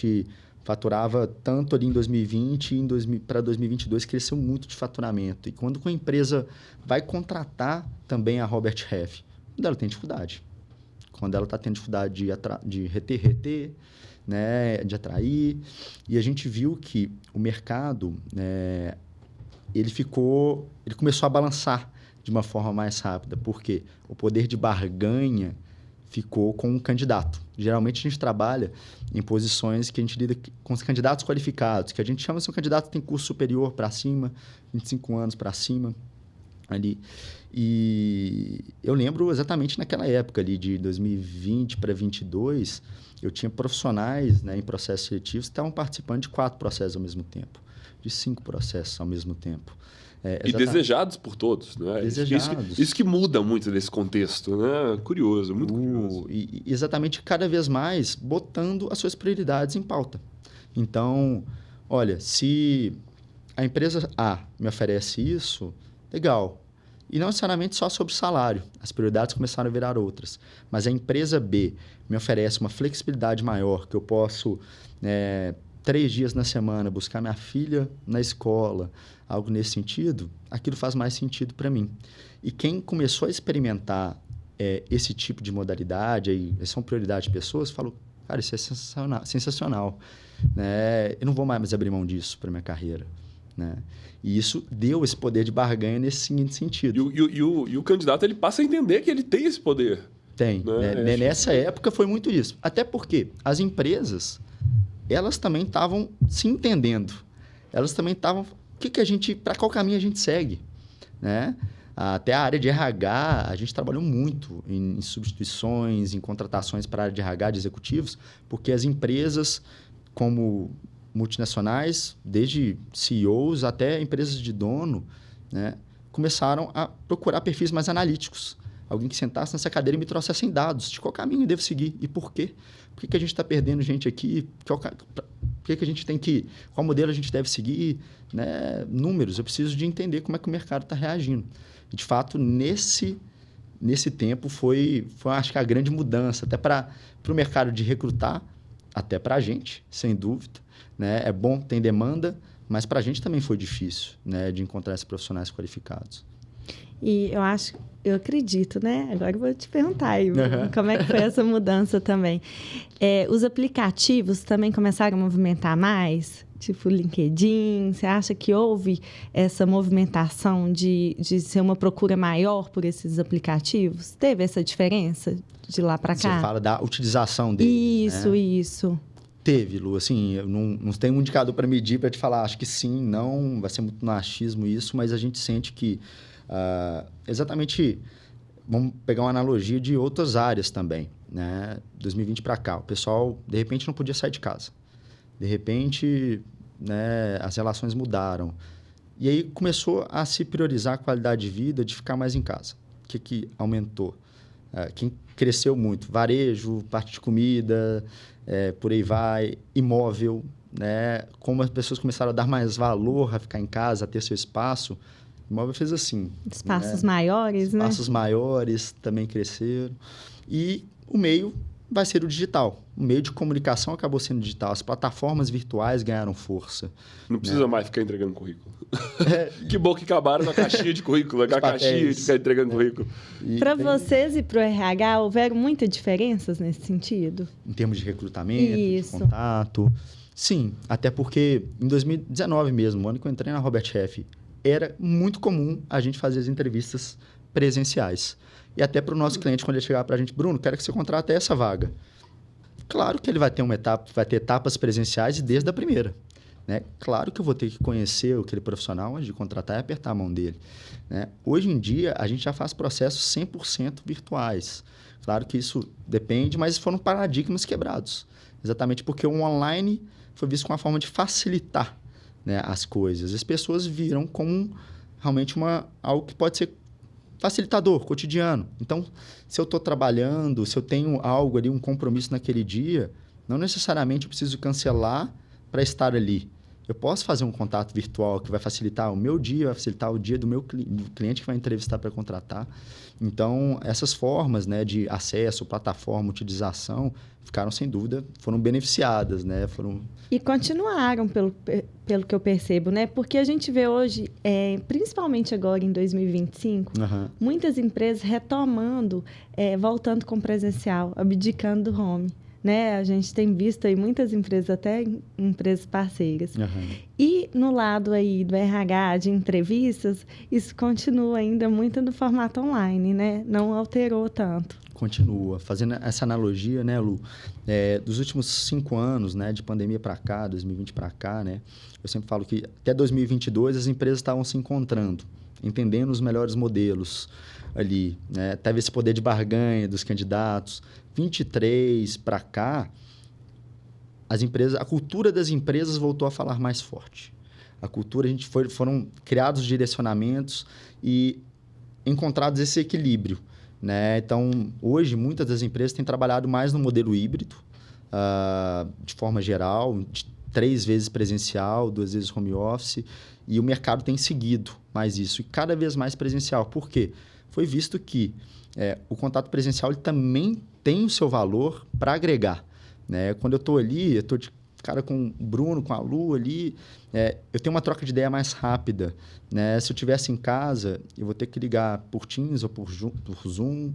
faturava tanto ali em 2020 e para 2022 cresceu muito de faturamento. E quando a empresa vai contratar também a Robert Half, quando ela tem dificuldade. Quando ela está tendo dificuldade de reter, né, de atrair. E a gente viu que o mercado, ele começou a balançar de uma forma mais rápida, porque o poder de barganha ficou com o candidato. Geralmente, a gente trabalha em posições que a gente lida com os candidatos qualificados, que a gente chama de um candidato que tem curso superior para cima, 25 anos para cima, ali. E eu lembro exatamente naquela época ali, de 2020 para 2022, eu tinha profissionais, né, em processos seletivos que estavam participando de 4 processos ao mesmo tempo, de 5 processos ao mesmo tempo. E desejados por todos, né? Desejados. Isso que muda muito desse contexto, né? Curioso, muito curioso. E exatamente cada vez mais botando as suas prioridades em pauta. Então, olha, se a empresa A me oferece isso, legal. E não necessariamente só sobre salário. As prioridades começaram a virar outras. Mas a empresa B me oferece uma flexibilidade maior, que eu posso 3 dias na semana buscar minha filha na escola, algo nesse sentido, aquilo faz mais sentido para mim. E quem começou a experimentar esse tipo de modalidade, aí são prioridades de pessoas, falou, cara, isso é sensacional. Né? Eu não vou mais abrir mão disso para minha carreira. Né? E isso deu esse poder de barganha nesse seguinte sentido. E o candidato ele passa a entender que ele tem esse poder. Tem. Né? Nessa época foi muito isso. Até porque as empresas, elas também estavam se entendendo. Elas também estavam... para qual caminho a gente segue? Né? Até a área de RH, a gente trabalhou muito em substituições, em contratações para a área de RH de executivos, porque as empresas, como multinacionais, desde CEOs até empresas de dono, né, começaram a procurar perfis mais analíticos. Alguém que sentasse nessa cadeira e me trouxesse dados de qual caminho eu devo seguir e por quê. Por que a gente está perdendo gente aqui? Por que a gente tem que... Qual modelo a gente deve seguir? Né? Números. Eu preciso de entender como é que o mercado está reagindo. E, de fato, nesse tempo foi, acho que, a grande mudança, até para o mercado de recrutar, até para a gente, sem dúvida. Né? É bom, tem demanda, mas para a gente também foi difícil, né, de encontrar esses profissionais qualificados. E eu acredito, né? Agora eu vou te perguntar aí, como é que foi essa mudança também. Os aplicativos também começaram a movimentar mais? Tipo o LinkedIn, você acha que houve essa movimentação de ser uma procura maior por esses aplicativos? Teve essa diferença de lá para cá? Você fala da utilização deles, Isso, né? Isso. Teve, Lu. Assim, eu não tenho um indicador para medir, para te falar. Acho que sim, não. Vai ser muito no achismo isso, mas a gente sente que exatamente... Vamos pegar uma analogia de outras áreas também, né? 2020 para cá, o pessoal, de repente, não podia sair de casa. De repente, né, as relações mudaram. E aí começou a se priorizar a qualidade de vida, de ficar mais em casa. O que aumentou? Quem cresceu muito? Varejo, parte de comida, por aí vai, imóvel, né? Como as pessoas começaram a dar mais valor a ficar em casa, a ter seu espaço, o imóvel fez assim. Espaços maiores, né? Espaços maiores também cresceram. E o meio vai ser o digital. O meio de comunicação acabou sendo digital. As plataformas virtuais ganharam força. Não precisa mais ficar entregando currículo. Que bom que acabaram com a caixinha de currículo, com a caixinha de ficar entregando currículo. Para vocês e para o RH, houveram muitas diferenças nesse sentido? Em termos de recrutamento, de contato. Sim, até porque em 2019 mesmo, o ano que eu entrei na Robert Half, era muito comum a gente fazer as entrevistas presenciais. E até para o nosso cliente, quando ele chegar para a gente, Bruno, quero que você contrate essa vaga. Claro que ele vai ter vai ter etapas presenciais e desde a primeira. Né? Claro que eu vou ter que conhecer aquele profissional antes de contratar e apertar a mão dele. Né? Hoje em dia, a gente já faz processos 100% virtuais. Claro que isso depende, mas foram paradigmas quebrados. Exatamente porque o online foi visto como uma forma de facilitar, né, as coisas. As pessoas viram como realmente algo que pode ser facilitador, cotidiano. Então, se eu estou trabalhando, se eu tenho algo ali, um compromisso naquele dia, não necessariamente eu preciso cancelar para estar ali. Eu posso fazer um contato virtual que vai facilitar o meu dia, vai facilitar o dia do meu cliente que vai entrevistar para contratar. Então, essas formas, né, de acesso, plataforma, utilização, ficaram, sem dúvida, foram beneficiadas, né? E continuaram, pelo que eu percebo, né? Porque a gente vê hoje, principalmente agora em 2025, muitas empresas retomando, voltando com presencial, abdicando do home. Né? A gente tem visto aí muitas empresas, até empresas parceiras. E no lado aí do RH, de entrevistas, isso continua ainda muito no formato online, né? Não alterou tanto. Continua. Fazendo essa analogia, né, Lu? Dos últimos 5 anos, né, de pandemia para cá, 2020 para cá, né? Eu sempre falo que até 2022 as empresas estavam se encontrando, entendendo os melhores modelos ali, né? Teve esse poder de barganha dos candidatos. 23 para cá, a cultura das empresas voltou a falar mais forte. A cultura, foram criados direcionamentos e encontrados esse equilíbrio, né? Então, hoje, muitas das empresas têm trabalhado mais no modelo híbrido, de forma geral, de 3 vezes presencial, 2 vezes home office, e o mercado tem seguido mais isso, e cada vez mais presencial. Por quê? Foi visto que o contato presencial ele também tem o seu valor para agregar. Né? Quando eu estou ali, eu estou de cara com o Bruno, com a Lu ali, eu tenho uma troca de ideia mais rápida. Né? Se eu estivesse em casa, eu vou ter que ligar por Teams ou por Zoom,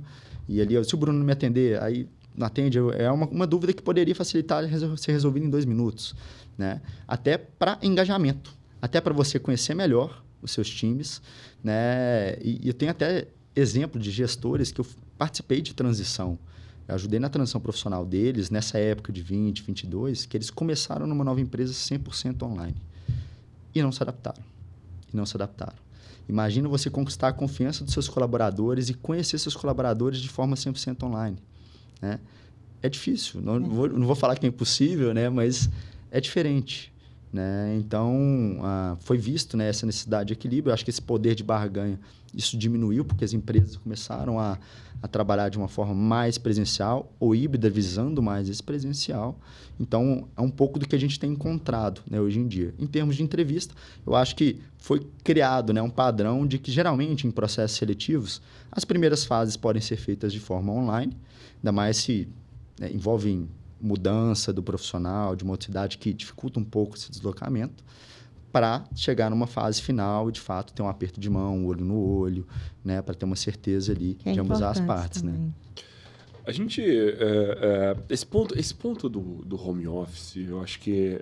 e ali, se o Bruno não me atender, aí não atende, é uma dúvida que poderia facilitar ser resolvida em 2 minutos. Né? Até para engajamento, até para você conhecer melhor os seus times. Né? E eu tenho até exemplo de gestores que eu participei de transição. Eu ajudei na transição profissional deles, nessa época de 20, 22, que eles começaram numa nova empresa 100% online. E não se adaptaram. Imagina você conquistar a confiança dos seus colaboradores e conhecer seus colaboradores de forma 100% online. Né? É difícil. Não vou falar que é impossível, né? Mas é diferente. Né? Então, foi visto, né, essa necessidade de equilíbrio. Eu acho que esse poder de barganha, isso diminuiu, porque as empresas começaram a trabalhar de uma forma mais presencial ou híbrida, visando mais esse presencial. Então, é um pouco do que a gente tem encontrado, né, hoje em dia. Em termos de entrevista, eu acho que foi criado, né, um padrão de que, geralmente, em processos seletivos, as primeiras fases podem ser feitas de forma online, ainda mais se envolvem mudança do profissional, de uma outra cidade que dificulta um pouco esse deslocamento. para chegar numa fase final e, de fato, ter um aperto de mão, olho no olho, né? Para ter uma certeza ali de ambas as partes, né? A gente... esse ponto do home office, eu acho que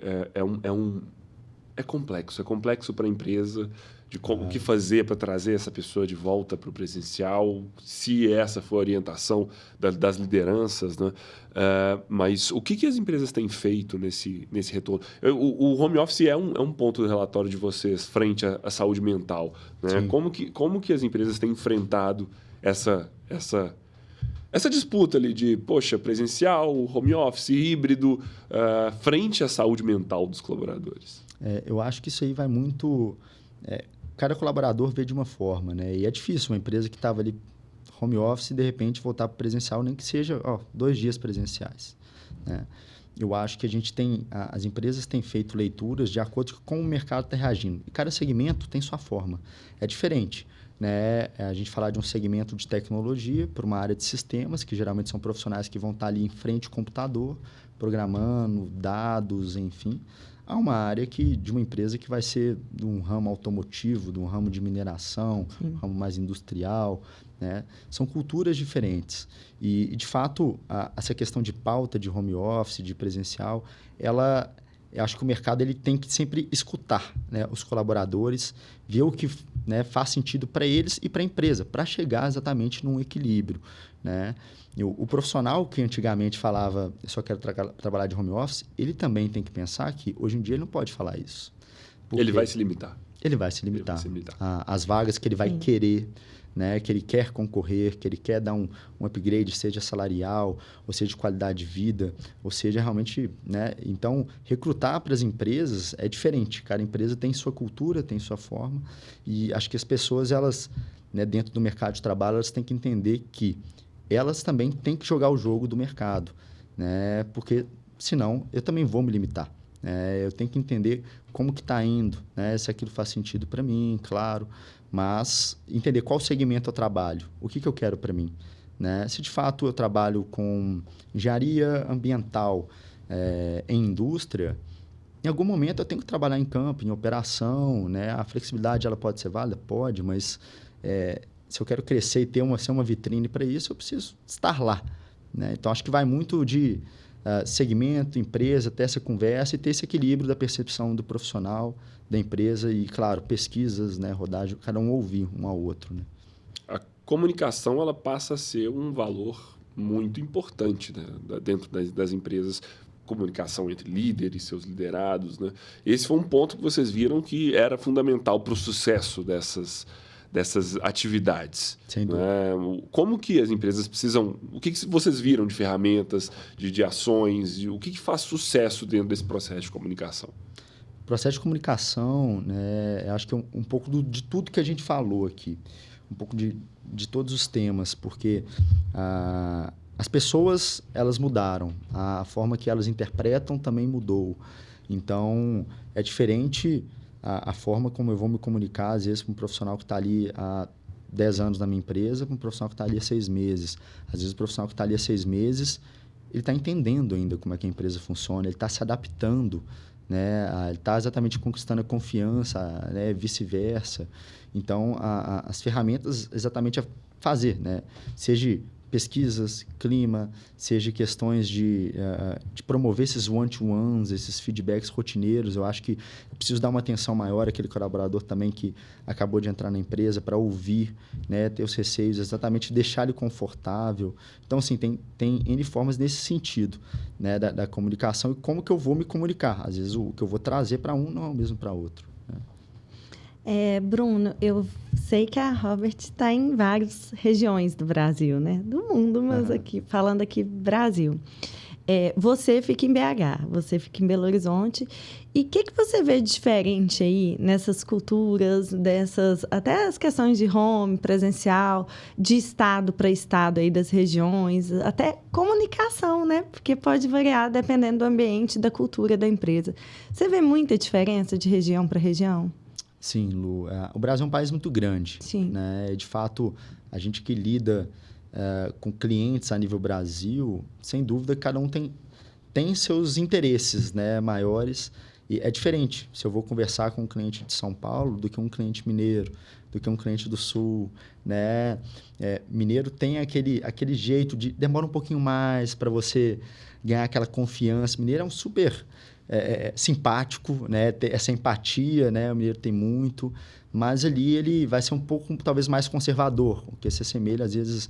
é complexo. É complexo para a empresa de o que fazer para trazer essa pessoa de volta para o presencial, se essa for a orientação das lideranças, né? Mas o que as empresas têm feito nesse retorno? O home office é um ponto do relatório de vocês frente à saúde mental, né? Como que as empresas têm enfrentado essa disputa ali de, poxa, presencial, home office, híbrido, frente à saúde mental dos colaboradores? Eu acho que isso aí vai muito... cada colaborador vê de uma forma, né? E é difícil uma empresa que estava ali home office de repente voltar para presencial, nem que seja 2 dias presenciais, né? Eu acho que as empresas têm feito leituras de acordo com como o mercado está reagindo. E cada segmento tem sua forma. É diferente, né? A gente falar de um segmento de tecnologia para uma área de sistemas, que geralmente são profissionais que vão estar ali em frente ao computador, programando, dados, enfim. Há uma área de uma empresa que vai ser de um ramo automotivo, de um ramo de mineração, um ramo mais industrial, né? São culturas diferentes. E de fato, essa questão de pauta de home office, de presencial, eu acho que o mercado ele tem que sempre escutar, né, os colaboradores, ver o que, né, faz sentido para eles e para a empresa, para chegar exatamente num equilíbrio, né? O profissional que antigamente falava, eu só quero trabalhar de home office, ele também tem que pensar que hoje em dia ele não pode falar isso. Ele vai se limitar. Ele vai se limitar. As vagas que ele vai querer, né, que ele quer concorrer, que ele quer dar um upgrade, seja salarial, ou seja de qualidade de vida, ou seja realmente... né? Então, recrutar para as empresas é diferente. Cada empresa tem sua cultura, tem sua forma. E acho que as pessoas, elas, né, dentro do mercado de trabalho, elas têm que entender que elas também têm que jogar o jogo do mercado, né? Porque, senão, eu também vou me limitar. Eu tenho que entender como que está indo, né? Se aquilo faz sentido para mim, claro, mas entender qual segmento eu trabalho, o que eu quero para mim, né? Se de fato eu trabalho com engenharia ambiental em indústria, em algum momento eu tenho que trabalhar em campo, em operação, né? A flexibilidade ela pode ser válida? Pode, mas se eu quero crescer e ser uma vitrine para isso, eu preciso estar lá, né? Então, acho que vai muito de segmento, empresa, ter essa conversa e ter esse equilíbrio da percepção do profissional, da empresa e, claro, pesquisas, né, rodagem, cada um ouvir um ao outro, né? A comunicação ela passa a ser um valor muito importante, né, dentro das empresas. Comunicação entre líderes, seus liderados, né? Esse foi um ponto que vocês viram que era fundamental para o sucesso dessas atividades. Sem dúvida. Como que as empresas precisam... O que vocês viram de ferramentas, de ações? O que faz sucesso dentro desse processo de comunicação? O processo de comunicação, né, acho que é um pouco de tudo que a gente falou aqui. Um pouco de todos os temas, porque as pessoas elas mudaram. A forma que elas interpretam também mudou. Então, é diferente... A forma como eu vou me comunicar, às vezes, com um profissional que está ali há 10 anos na minha empresa, com um profissional que está ali há 6 meses. Às vezes, o profissional que está ali há 6 meses, ele está entendendo ainda como é que a empresa funciona, ele está se adaptando, né? Ele está exatamente conquistando a confiança, né? Vice-versa. Então, as ferramentas exatamente a fazer, né? Seja pesquisas, clima, seja questões de promover esses one-to-ones, esses feedbacks rotineiros. Eu acho que eu preciso dar uma atenção maior àquele colaborador também que acabou de entrar na empresa para ouvir, né, ter os receios, exatamente deixar ele confortável. Então, assim, tem N formas nesse sentido, né, da comunicação e como que eu vou me comunicar. Às vezes, o que eu vou trazer para um não é o mesmo para outro. Bruno, eu sei que a Robert está em várias regiões do Brasil, né? Do mundo, mas falando aqui Brasil. Você fica em BH, você fica em Belo Horizonte. E o que você vê de diferente aí nessas culturas, até as questões de home, presencial, de estado para estado aí das regiões, até comunicação, né? Porque pode variar dependendo do ambiente, da cultura da empresa. Você vê muita diferença de região para região? Sim, Lu. O Brasil é um país muito grande. Sim. Né? De fato, a gente que lida com clientes a nível Brasil, sem dúvida, cada um tem seus interesses, né, maiores. E é diferente se eu vou conversar com um cliente de São Paulo do que um cliente mineiro, do que um cliente do Sul, né? Mineiro tem aquele jeito de... Demora um pouquinho mais para você ganhar aquela confiança. Mineiro é um super simpático, né? Tem essa empatia, né? O mineiro tem muito, mas ali ele vai ser um pouco, talvez, mais conservador, o que se assemelha, às vezes,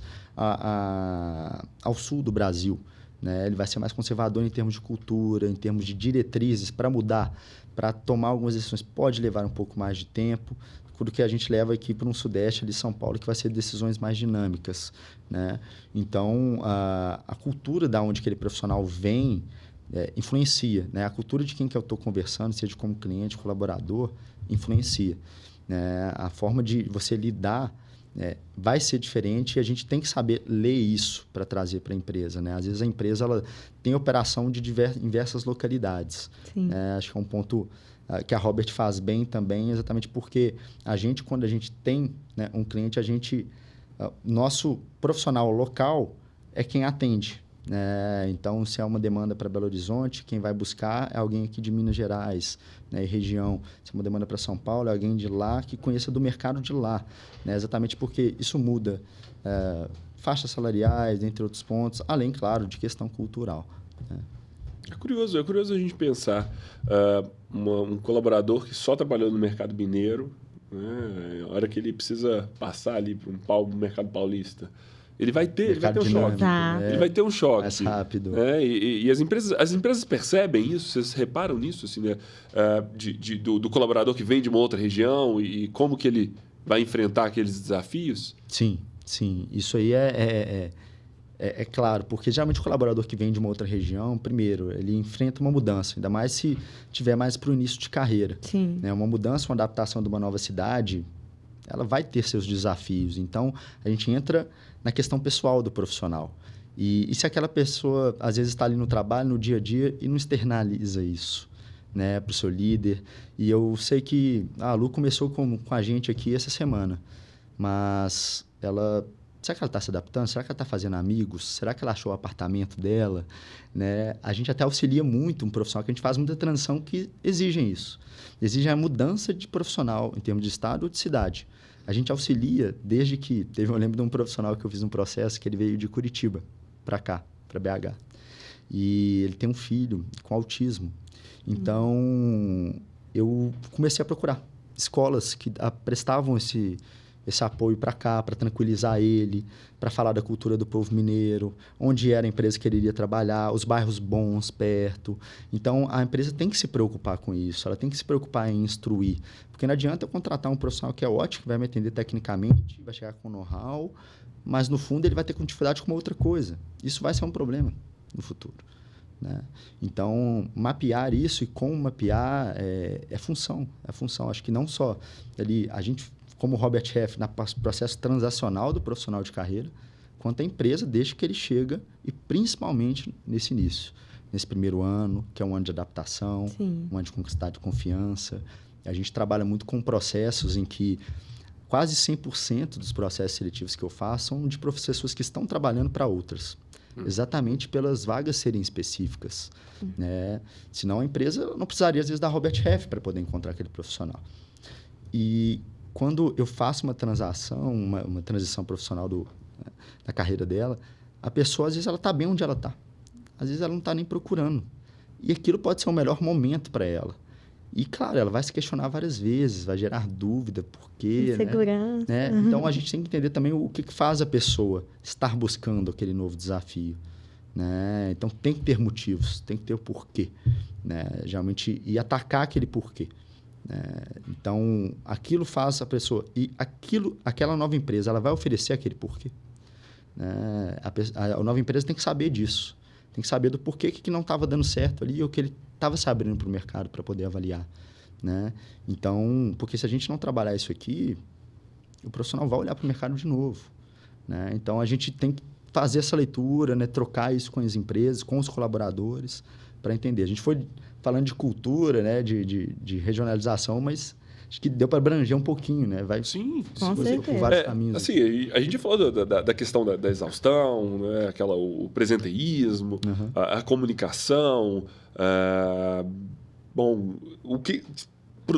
ao sul do Brasil. Né? Ele vai ser mais conservador em termos de cultura, em termos de diretrizes para mudar, para tomar algumas decisões. Pode levar um pouco mais de tempo, do que a gente leva aqui para um sudeste de São Paulo, que vai ser decisões mais dinâmicas. Né? Então, a cultura da onde aquele profissional vem influencia. Né? A cultura de quem que eu estou conversando, seja como cliente, colaborador, influencia. Né? A forma de você lidar vai ser diferente e a gente tem que saber ler isso para trazer para a empresa. Né? Às vezes a empresa ela tem operação de diversas localidades. Acho que é um ponto que a Robert faz bem também, exatamente porque quando a gente tem, né, um cliente, nosso profissional local é quem atende. Então, se é uma demanda para Belo Horizonte, quem vai buscar é alguém aqui de Minas Gerais, né, e região. Se é uma demanda para São Paulo, é alguém de lá que conheça do mercado de lá. Né? Exatamente porque isso muda faixas salariais, entre outros pontos, além, claro, de questão cultural. Né? É curioso a gente pensar um colaborador que só trabalhou no mercado mineiro, né, a hora que ele precisa passar ali para um mercado paulista. Ele vai ter um choque. Ele vai ter um choque. Mais rápido. E as empresas percebem isso? Vocês reparam nisso? Assim, né? Do colaborador que vem de uma outra região e como que ele vai enfrentar aqueles desafios? Sim. Isso aí é claro, porque geralmente o colaborador que vem de uma outra região, primeiro, ele enfrenta uma mudança, ainda mais se tiver mais para o início de carreira. Sim. Né? Uma mudança, uma adaptação de uma nova cidade, ela vai ter seus desafios. Então, a gente entra na questão pessoal do profissional. E se aquela pessoa, às vezes, está ali no trabalho, no dia a dia, e não externaliza isso, né, para o seu líder. E eu sei que a Lu começou com a gente aqui essa semana, mas será que ela está se adaptando? Será que ela está fazendo amigos? Será que ela achou o apartamento dela? Né? A gente até auxilia muito um profissional, que a gente faz muita transição que exigem isso. Exigem a mudança de profissional em termos de estado ou de cidade. A gente auxilia desde que... Eu lembro de um profissional que eu fiz um processo que ele veio de Curitiba para cá, para BH. E ele tem um filho com autismo. Então, eu comecei a procurar escolas que prestavam esse apoio para cá, para tranquilizar ele, para falar da cultura do povo mineiro, onde era a empresa que ele iria trabalhar, os bairros bons perto. Então, a empresa tem que se preocupar com isso, ela tem que se preocupar em instruir. Porque não adianta eu contratar um profissional que é ótimo, que vai me atender tecnicamente, vai chegar com know-how, mas, no fundo, ele vai ter dificuldade com uma outra coisa. Isso vai ser um problema no futuro. Né? Então, mapear isso e como mapear é função. Acho que não só ali, a gente... como Robert Half, no processo transacional do profissional de carreira, quanto a empresa, desde que ele chega, e principalmente nesse início, nesse primeiro ano, que é um ano de adaptação, Sim. um ano de conquistar de confiança. A gente trabalha muito com processos em que quase 100% dos processos seletivos que eu faço são de pessoas que estão trabalhando para outras, exatamente pelas vagas serem específicas. Né? Senão a empresa não precisaria, às vezes, da Robert Half para poder encontrar aquele profissional. E quando eu faço uma transação, uma transição profissional da carreira dela, a pessoa, às vezes, ela está bem onde ela está. Às vezes, ela não está nem procurando. E aquilo pode ser o melhor momento para ela. E, claro, ela vai se questionar várias vezes, vai gerar dúvida, por quê, insegurança. né? Então, a gente tem que entender também o que faz a pessoa estar buscando aquele novo desafio. Né? Então, tem que ter motivos, tem que ter o porquê. Né? Geralmente, e atacar aquele porquê. Então, aquilo faz a pessoa... E aquela nova empresa, ela vai oferecer aquele porquê. A nova empresa tem que saber disso. Tem que saber do porquê que não estava dando certo ali ou que ele estava se abrindo para o mercado para poder avaliar. Né? Então, porque se a gente não trabalhar isso aqui, o profissional vai olhar para o mercado de novo. Né? Então, a gente tem que fazer essa leitura, né? Trocar isso com as empresas, com os colaboradores, para entender. A gente foi falando de cultura, né? de regionalização, mas acho que deu para abranger um pouquinho, né? Vai Sim, com certeza. por vários caminhos. Assim, a gente já falou da questão da exaustão, né? O presenteísmo, a comunicação, Bom,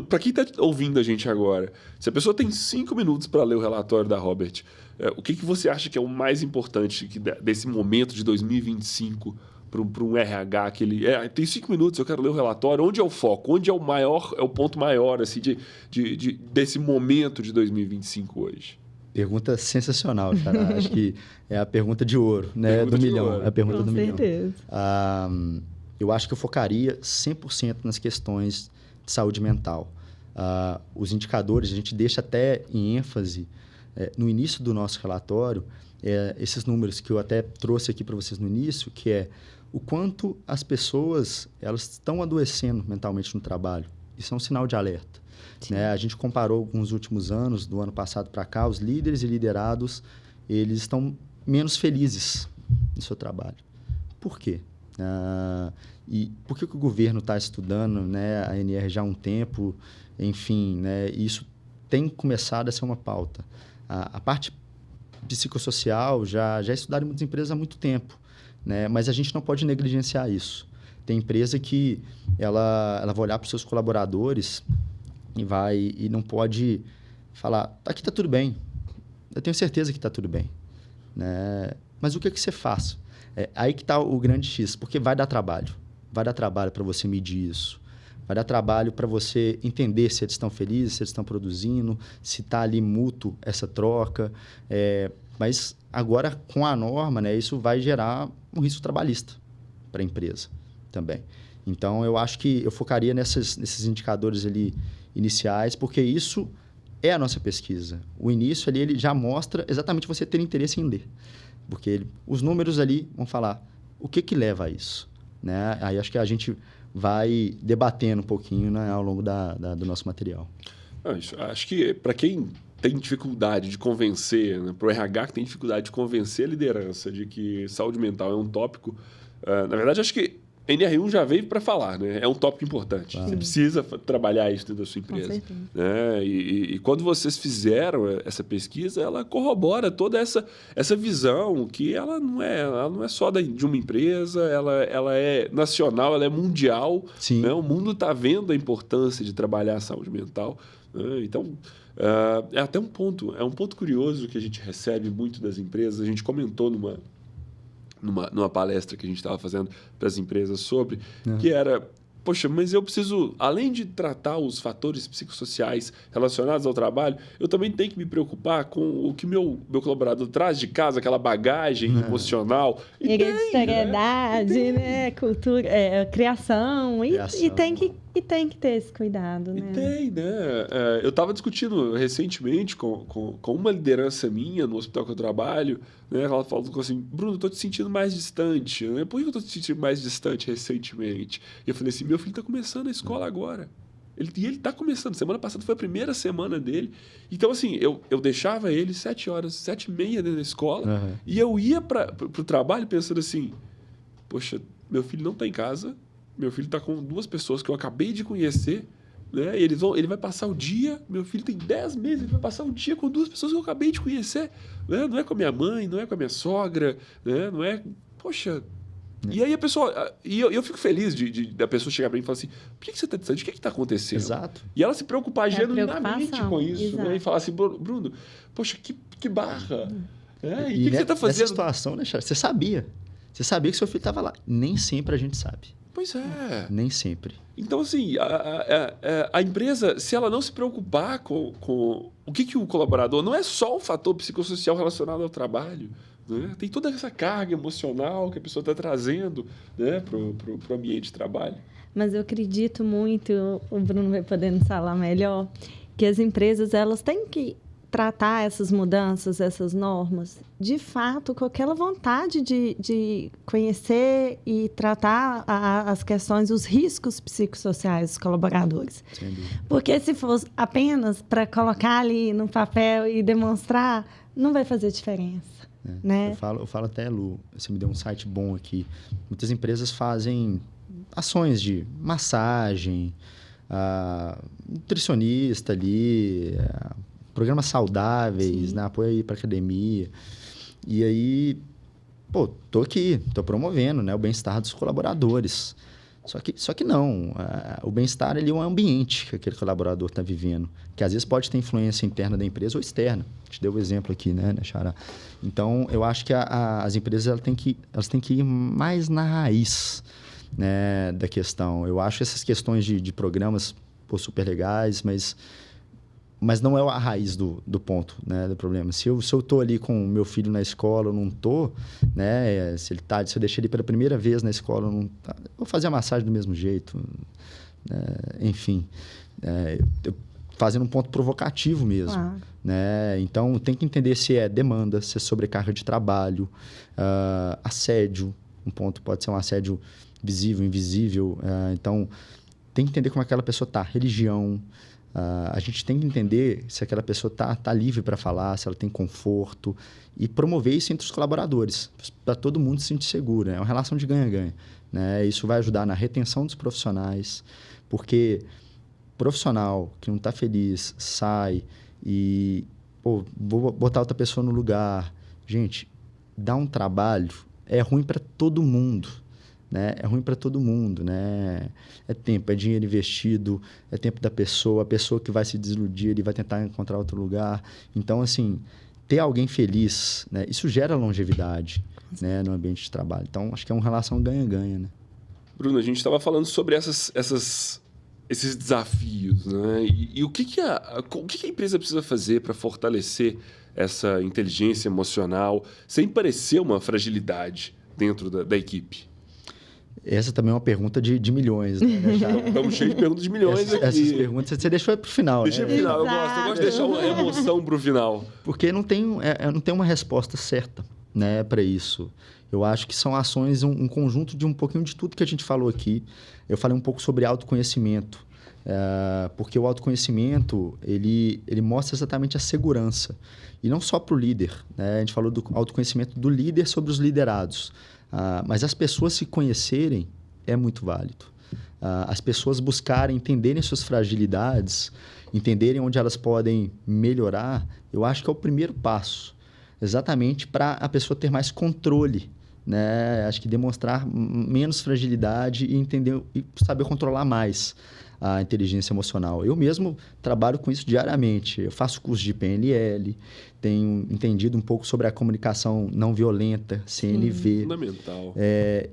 para quem está ouvindo a gente agora, se a pessoa tem 5 minutos para ler o relatório da Robert, o que você acha que é o mais importante desse momento de 2025 para um RH? Que ele tem 5 minutos, eu quero ler o relatório. Onde é o foco? Onde é o ponto maior assim, desse momento de 2025 hoje? Pergunta sensacional, cara. Acho que é a pergunta de ouro, né? Do milhão. É a pergunta do milhão. Com certeza. Eu acho que eu focaria 100% nas questões de saúde mental. Os indicadores, a gente deixa até em ênfase no início do nosso relatório, esses números que eu até trouxe aqui para vocês no início, que é o quanto as pessoas elas estão adoecendo mentalmente no trabalho. Isso é um sinal de alerta. Né? A gente comparou alguns últimos anos, do ano passado para cá, os líderes e liderados, eles estão menos felizes no seu trabalho. Por quê? E por que o governo está estudando, né, a ANR já há um tempo? Enfim, né, isso tem começado a ser uma pauta. A parte psicossocial já é estudada em muitas empresas há muito tempo, né, mas a gente não pode negligenciar isso. Tem empresa que ela vai olhar para os seus colaboradores e não pode falar, aqui está tudo bem. Eu tenho certeza que está tudo bem. Né? Mas o que você faz? Aí que está o grande X, porque vai dar trabalho. Vai dar trabalho para você medir isso. Vai dar trabalho para você entender se eles estão felizes, se eles estão produzindo, se está ali mútuo essa troca. Mas agora, com a norma, né, isso vai gerar um risco trabalhista para a empresa também. Então, eu acho que eu focaria nesses indicadores ali iniciais, porque isso é a nossa pesquisa. O início ali ele já mostra exatamente você ter interesse em ler. Porque os números ali vão falar o que leva a isso. Né? Aí acho que a gente vai debatendo um pouquinho, né, ao longo do nosso material. Acho que para quem tem dificuldade de convencer, né, para o RH que tem dificuldade de convencer a liderança de que saúde mental é um tópico, na verdade acho que a NR1 já veio para falar, né? É um tópico importante. Claro. Você precisa trabalhar isso dentro da sua empresa. Com certeza. Né? E quando vocês fizeram essa pesquisa, ela corrobora toda essa visão que ela não é só de uma empresa, ela é nacional, ela é mundial. Sim. Né? O mundo está vendo a importância de trabalhar a saúde mental. Né? Então, é até um ponto curioso que a gente recebe muito das empresas. A gente comentou numa palestra que a gente estava fazendo para as empresas sobre, que era, poxa, mas eu preciso, além de tratar os fatores psicossociais relacionados ao trabalho, eu também tenho que me preocupar com o que meu colaborador traz de casa, aquela bagagem emocional. Hereditariedade, né? Cultura, criação. E tem que ter esse cuidado, né? E tem, né? Eu estava discutindo recentemente com uma liderança minha no hospital que eu trabalho, né? Ela falou assim, Bruno, eu estou te sentindo mais distante. Né? Por que eu estou te sentindo mais distante recentemente? E eu falei assim, meu filho está começando a escola agora. Ele está começando. Semana passada foi a primeira semana dele. Então, assim, eu deixava ele 7h30 dentro da escola, e eu ia para o trabalho pensando assim, poxa, meu filho não está em casa, meu filho está com 2 pessoas que eu acabei de conhecer, né? Ele vai passar o dia, meu filho tem 10 meses, ele vai passar o dia com 2 pessoas que eu acabei de conhecer. Né? Não é com a minha mãe, não é com a minha sogra, né? Não é... Poxa... E aí a pessoa... E eu fico feliz da pessoa chegar para mim e falar assim, por que você está distante? O que está acontecendo? Exato. E ela se preocupar genuinamente com isso. Né? E falar assim, Bruno, poxa, que barra. E o que você está fazendo? Nessa situação, né, Charles? Você sabia que seu filho estava lá. Nem sempre a gente sabe. Pois é. Nem sempre. Então, assim, a empresa, se ela não se preocupar com o que o colaborador... Não é só o fator psicossocial relacionado ao trabalho. Né? Tem toda essa carga emocional que a pessoa está trazendo, né, para o ambiente de trabalho. Mas eu acredito muito, o Bruno vai poder nos falar melhor, que as empresas elas têm que tratar essas mudanças, essas normas, de fato, com aquela vontade de conhecer e tratar as questões, os riscos psicossociais dos colaboradores. Porque se fosse apenas para colocar ali no papel e demonstrar, não vai fazer diferença. Né? Eu falo até, Lu, você me deu um site bom aqui. Muitas empresas fazem ações de massagem, nutricionista ali, programas saudáveis, né? Apoio aí para academia. E aí, tô aqui, tô promovendo, né, o bem-estar dos colaboradores. Só que não. O bem-estar ali é um ambiente que aquele colaborador está vivendo, que às vezes pode ter influência interna da empresa ou externa. A gente deu o exemplo aqui, né, Xará? Então, eu acho que as empresas elas têm que ir mais na raiz, né, da questão. Eu acho essas questões de programas super legais, mas não é a raiz do ponto, né, do problema. Se eu estou ali com o meu filho na escola, eu não estou, né, se eu deixei ele pela primeira vez na escola, eu não tá, eu vou fazer a massagem do mesmo jeito, enfim, fazendo um ponto provocativo mesmo. Claro. Né? Então, tem que entender se é demanda, se é sobrecarga de trabalho, assédio, um ponto pode ser um assédio visível, invisível, então tem que entender como aquela pessoa está, religião. A gente tem que entender se aquela pessoa está livre para falar, se ela tem conforto e promover isso entre os colaboradores, para todo mundo se sentir seguro. É uma relação de ganha-ganha. Né? Isso vai ajudar na retenção dos profissionais, porque profissional que não está feliz sai e vou botar outra pessoa no lugar. Gente, dar um trabalho é ruim para todo mundo. Né? É ruim para todo mundo, né? É tempo, é dinheiro investido, é tempo da pessoa, a pessoa que vai se desiludir, ele vai tentar encontrar outro lugar. Então, assim, ter alguém feliz, né? Isso gera longevidade, né? No ambiente de trabalho. Então, acho que é uma relação ganha-ganha, né? Bruno, a gente estava falando sobre esses desafios, né? E o que a empresa precisa fazer para fortalecer essa inteligência emocional sem parecer uma fragilidade dentro da equipe? Essa também é uma pergunta de milhões, né? Estamos cheios de perguntas de milhões aqui. Essas perguntas você deixou para o final, Deixa né? para o final. Eu gosto de deixar uma emoção para o final. Porque não tem uma resposta certa, né, para isso. Eu acho que são ações, um conjunto de um pouquinho de tudo que a gente falou aqui. Eu falei um pouco sobre autoconhecimento, porque o autoconhecimento, ele mostra exatamente a segurança. E não só para o líder, né? A gente falou do autoconhecimento do líder sobre os liderados. Mas as pessoas se conhecerem é muito válido. As pessoas buscarem, entenderem suas fragilidades, entenderem onde elas podem melhorar, eu acho que é o primeiro passo. Exatamente para a pessoa ter mais controle, né? Acho que demonstrar menos fragilidade e entender e saber controlar mais a inteligência emocional. Eu mesmo trabalho com isso diariamente. Eu faço curso de PNL, tenho entendido um pouco sobre a comunicação não violenta, CNV. Fundamental.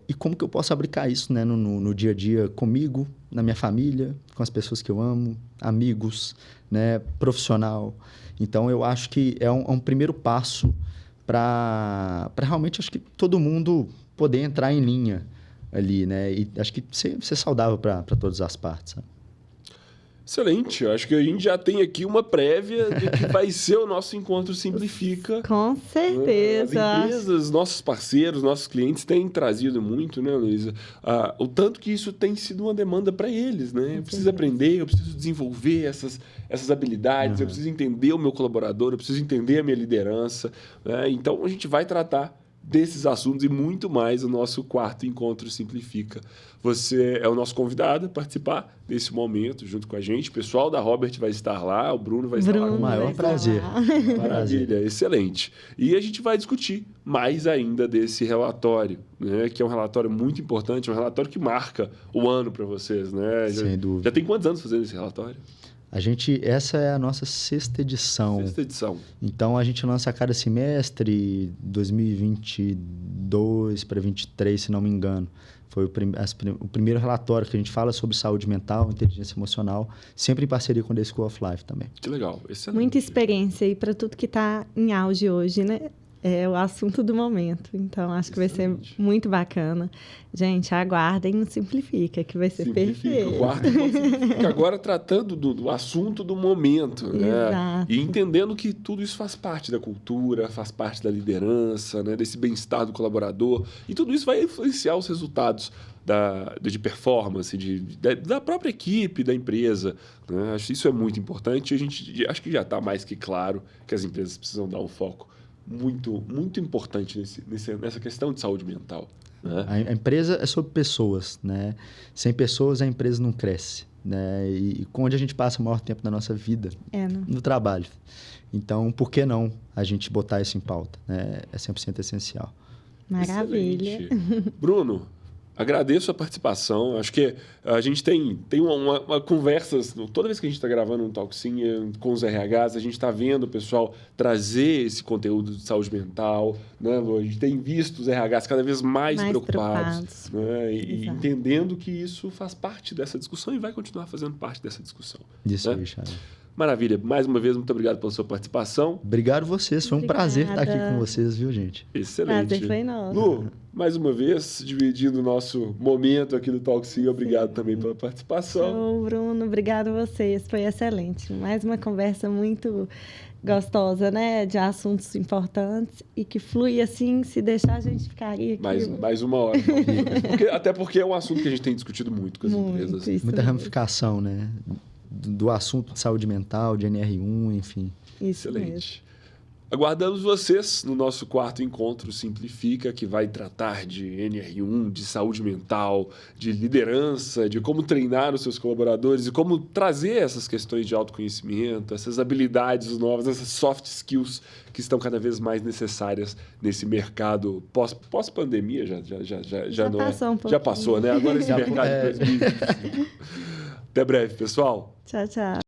E como que eu posso aplicar isso, né, no dia a dia comigo, na minha família, com as pessoas que eu amo, amigos, né, profissional. Então, eu acho que é um primeiro passo para realmente, acho que todo mundo poder entrar em linha ali, né? E acho que ser saudável para todas as partes, sabe? Excelente. Eu acho que a gente já tem aqui uma prévia do que vai ser o nosso Encontro Simplifica. Com certeza. As empresas, nossos parceiros, nossos clientes têm trazido muito, né, Luísa? O tanto que isso tem sido uma demanda para eles, né? Eu preciso aprender, eu preciso desenvolver essas habilidades, eu preciso entender o meu colaborador, eu preciso entender a minha liderança, né? Então, a gente vai tratar desses assuntos e muito mais no nosso quarto Encontro Simplifica. Você é o nosso convidado a participar desse momento junto com a gente. O pessoal da Robert vai estar lá, o Bruno vai estar lá. Com o maior prazer. Maravilha, excelente. E a gente vai discutir mais ainda desse relatório, né? Que é um relatório muito importante, um relatório que marca o ano para vocês, né? Sem dúvida. Já tem quantos anos fazendo esse relatório? Essa é a nossa 6ª edição. 6ª edição. Então, a gente lança a cada semestre, 2022 para 2023, se não me engano. Foi o primeiro relatório que a gente fala sobre saúde mental, inteligência emocional, sempre em parceria com The School of Life também. Que legal, excelente. Muita experiência aí para tudo que está em auge hoje, né? É o assunto do momento. Então, acho que vai ser muito bacana. Gente, aguardem o Simplifica, que vai ser perfeito. Fica agora tratando do assunto do momento, né? Exato. E entendendo que tudo isso faz parte da cultura, faz parte da liderança, né? Desse bem-estar do colaborador. E tudo isso vai influenciar os resultados de performance, da própria equipe, da empresa, né? Acho que isso é muito importante. Acho que já está mais que claro que as empresas precisam dar um foco muito, muito importante nessa questão de saúde mental. Né? A empresa é sobre pessoas, né? Sem pessoas, a empresa não cresce, né? E onde a gente passa o maior tempo da nossa vida? No trabalho. Então, por que não a gente botar isso em pauta? Né? É 100% essencial. Maravilha. Excelente. Bruno, Agradeço a participação. Acho que a gente tem uma conversa, toda vez que a gente está gravando um Talk Sim com os RHs, a gente está vendo o pessoal trazer esse conteúdo de saúde mental, né, Lu? A gente tem visto os RHs cada vez mais preocupados. Né, e entendendo que isso faz parte dessa discussão e vai continuar fazendo parte dessa discussão. Isso né? aí, Chara. Maravilha. Mais uma vez, muito obrigado pela sua participação. Obrigado vocês. Foi um prazer estar aqui com vocês, viu, gente? Excelente. Prazer foi nosso. Lu, mais uma vez, dividindo o nosso momento aqui do Talk Sim. Obrigado também pela participação. Bruno, obrigado a vocês. Foi excelente. Mais uma conversa muito gostosa, né? De assuntos importantes e que flui assim, se deixar a gente ficaria aqui. Mais uma hora. Até porque é um assunto que a gente tem discutido muito com as empresas. Muita ramificação, né? Do assunto de saúde mental, de NR1, enfim. Isso excelente. Mesmo. Aguardamos vocês no nosso 4º encontro Simplifica, que vai tratar de NR1, de saúde mental, de liderança, de como treinar os seus colaboradores e como trazer essas questões de autoconhecimento, essas habilidades novas, essas soft skills que estão cada vez mais necessárias nesse mercado pós-pandemia. Já não passou um pouquinho. Já passou, né? Agora esse mercado de 2025. Até breve, pessoal. Tchau, tchau.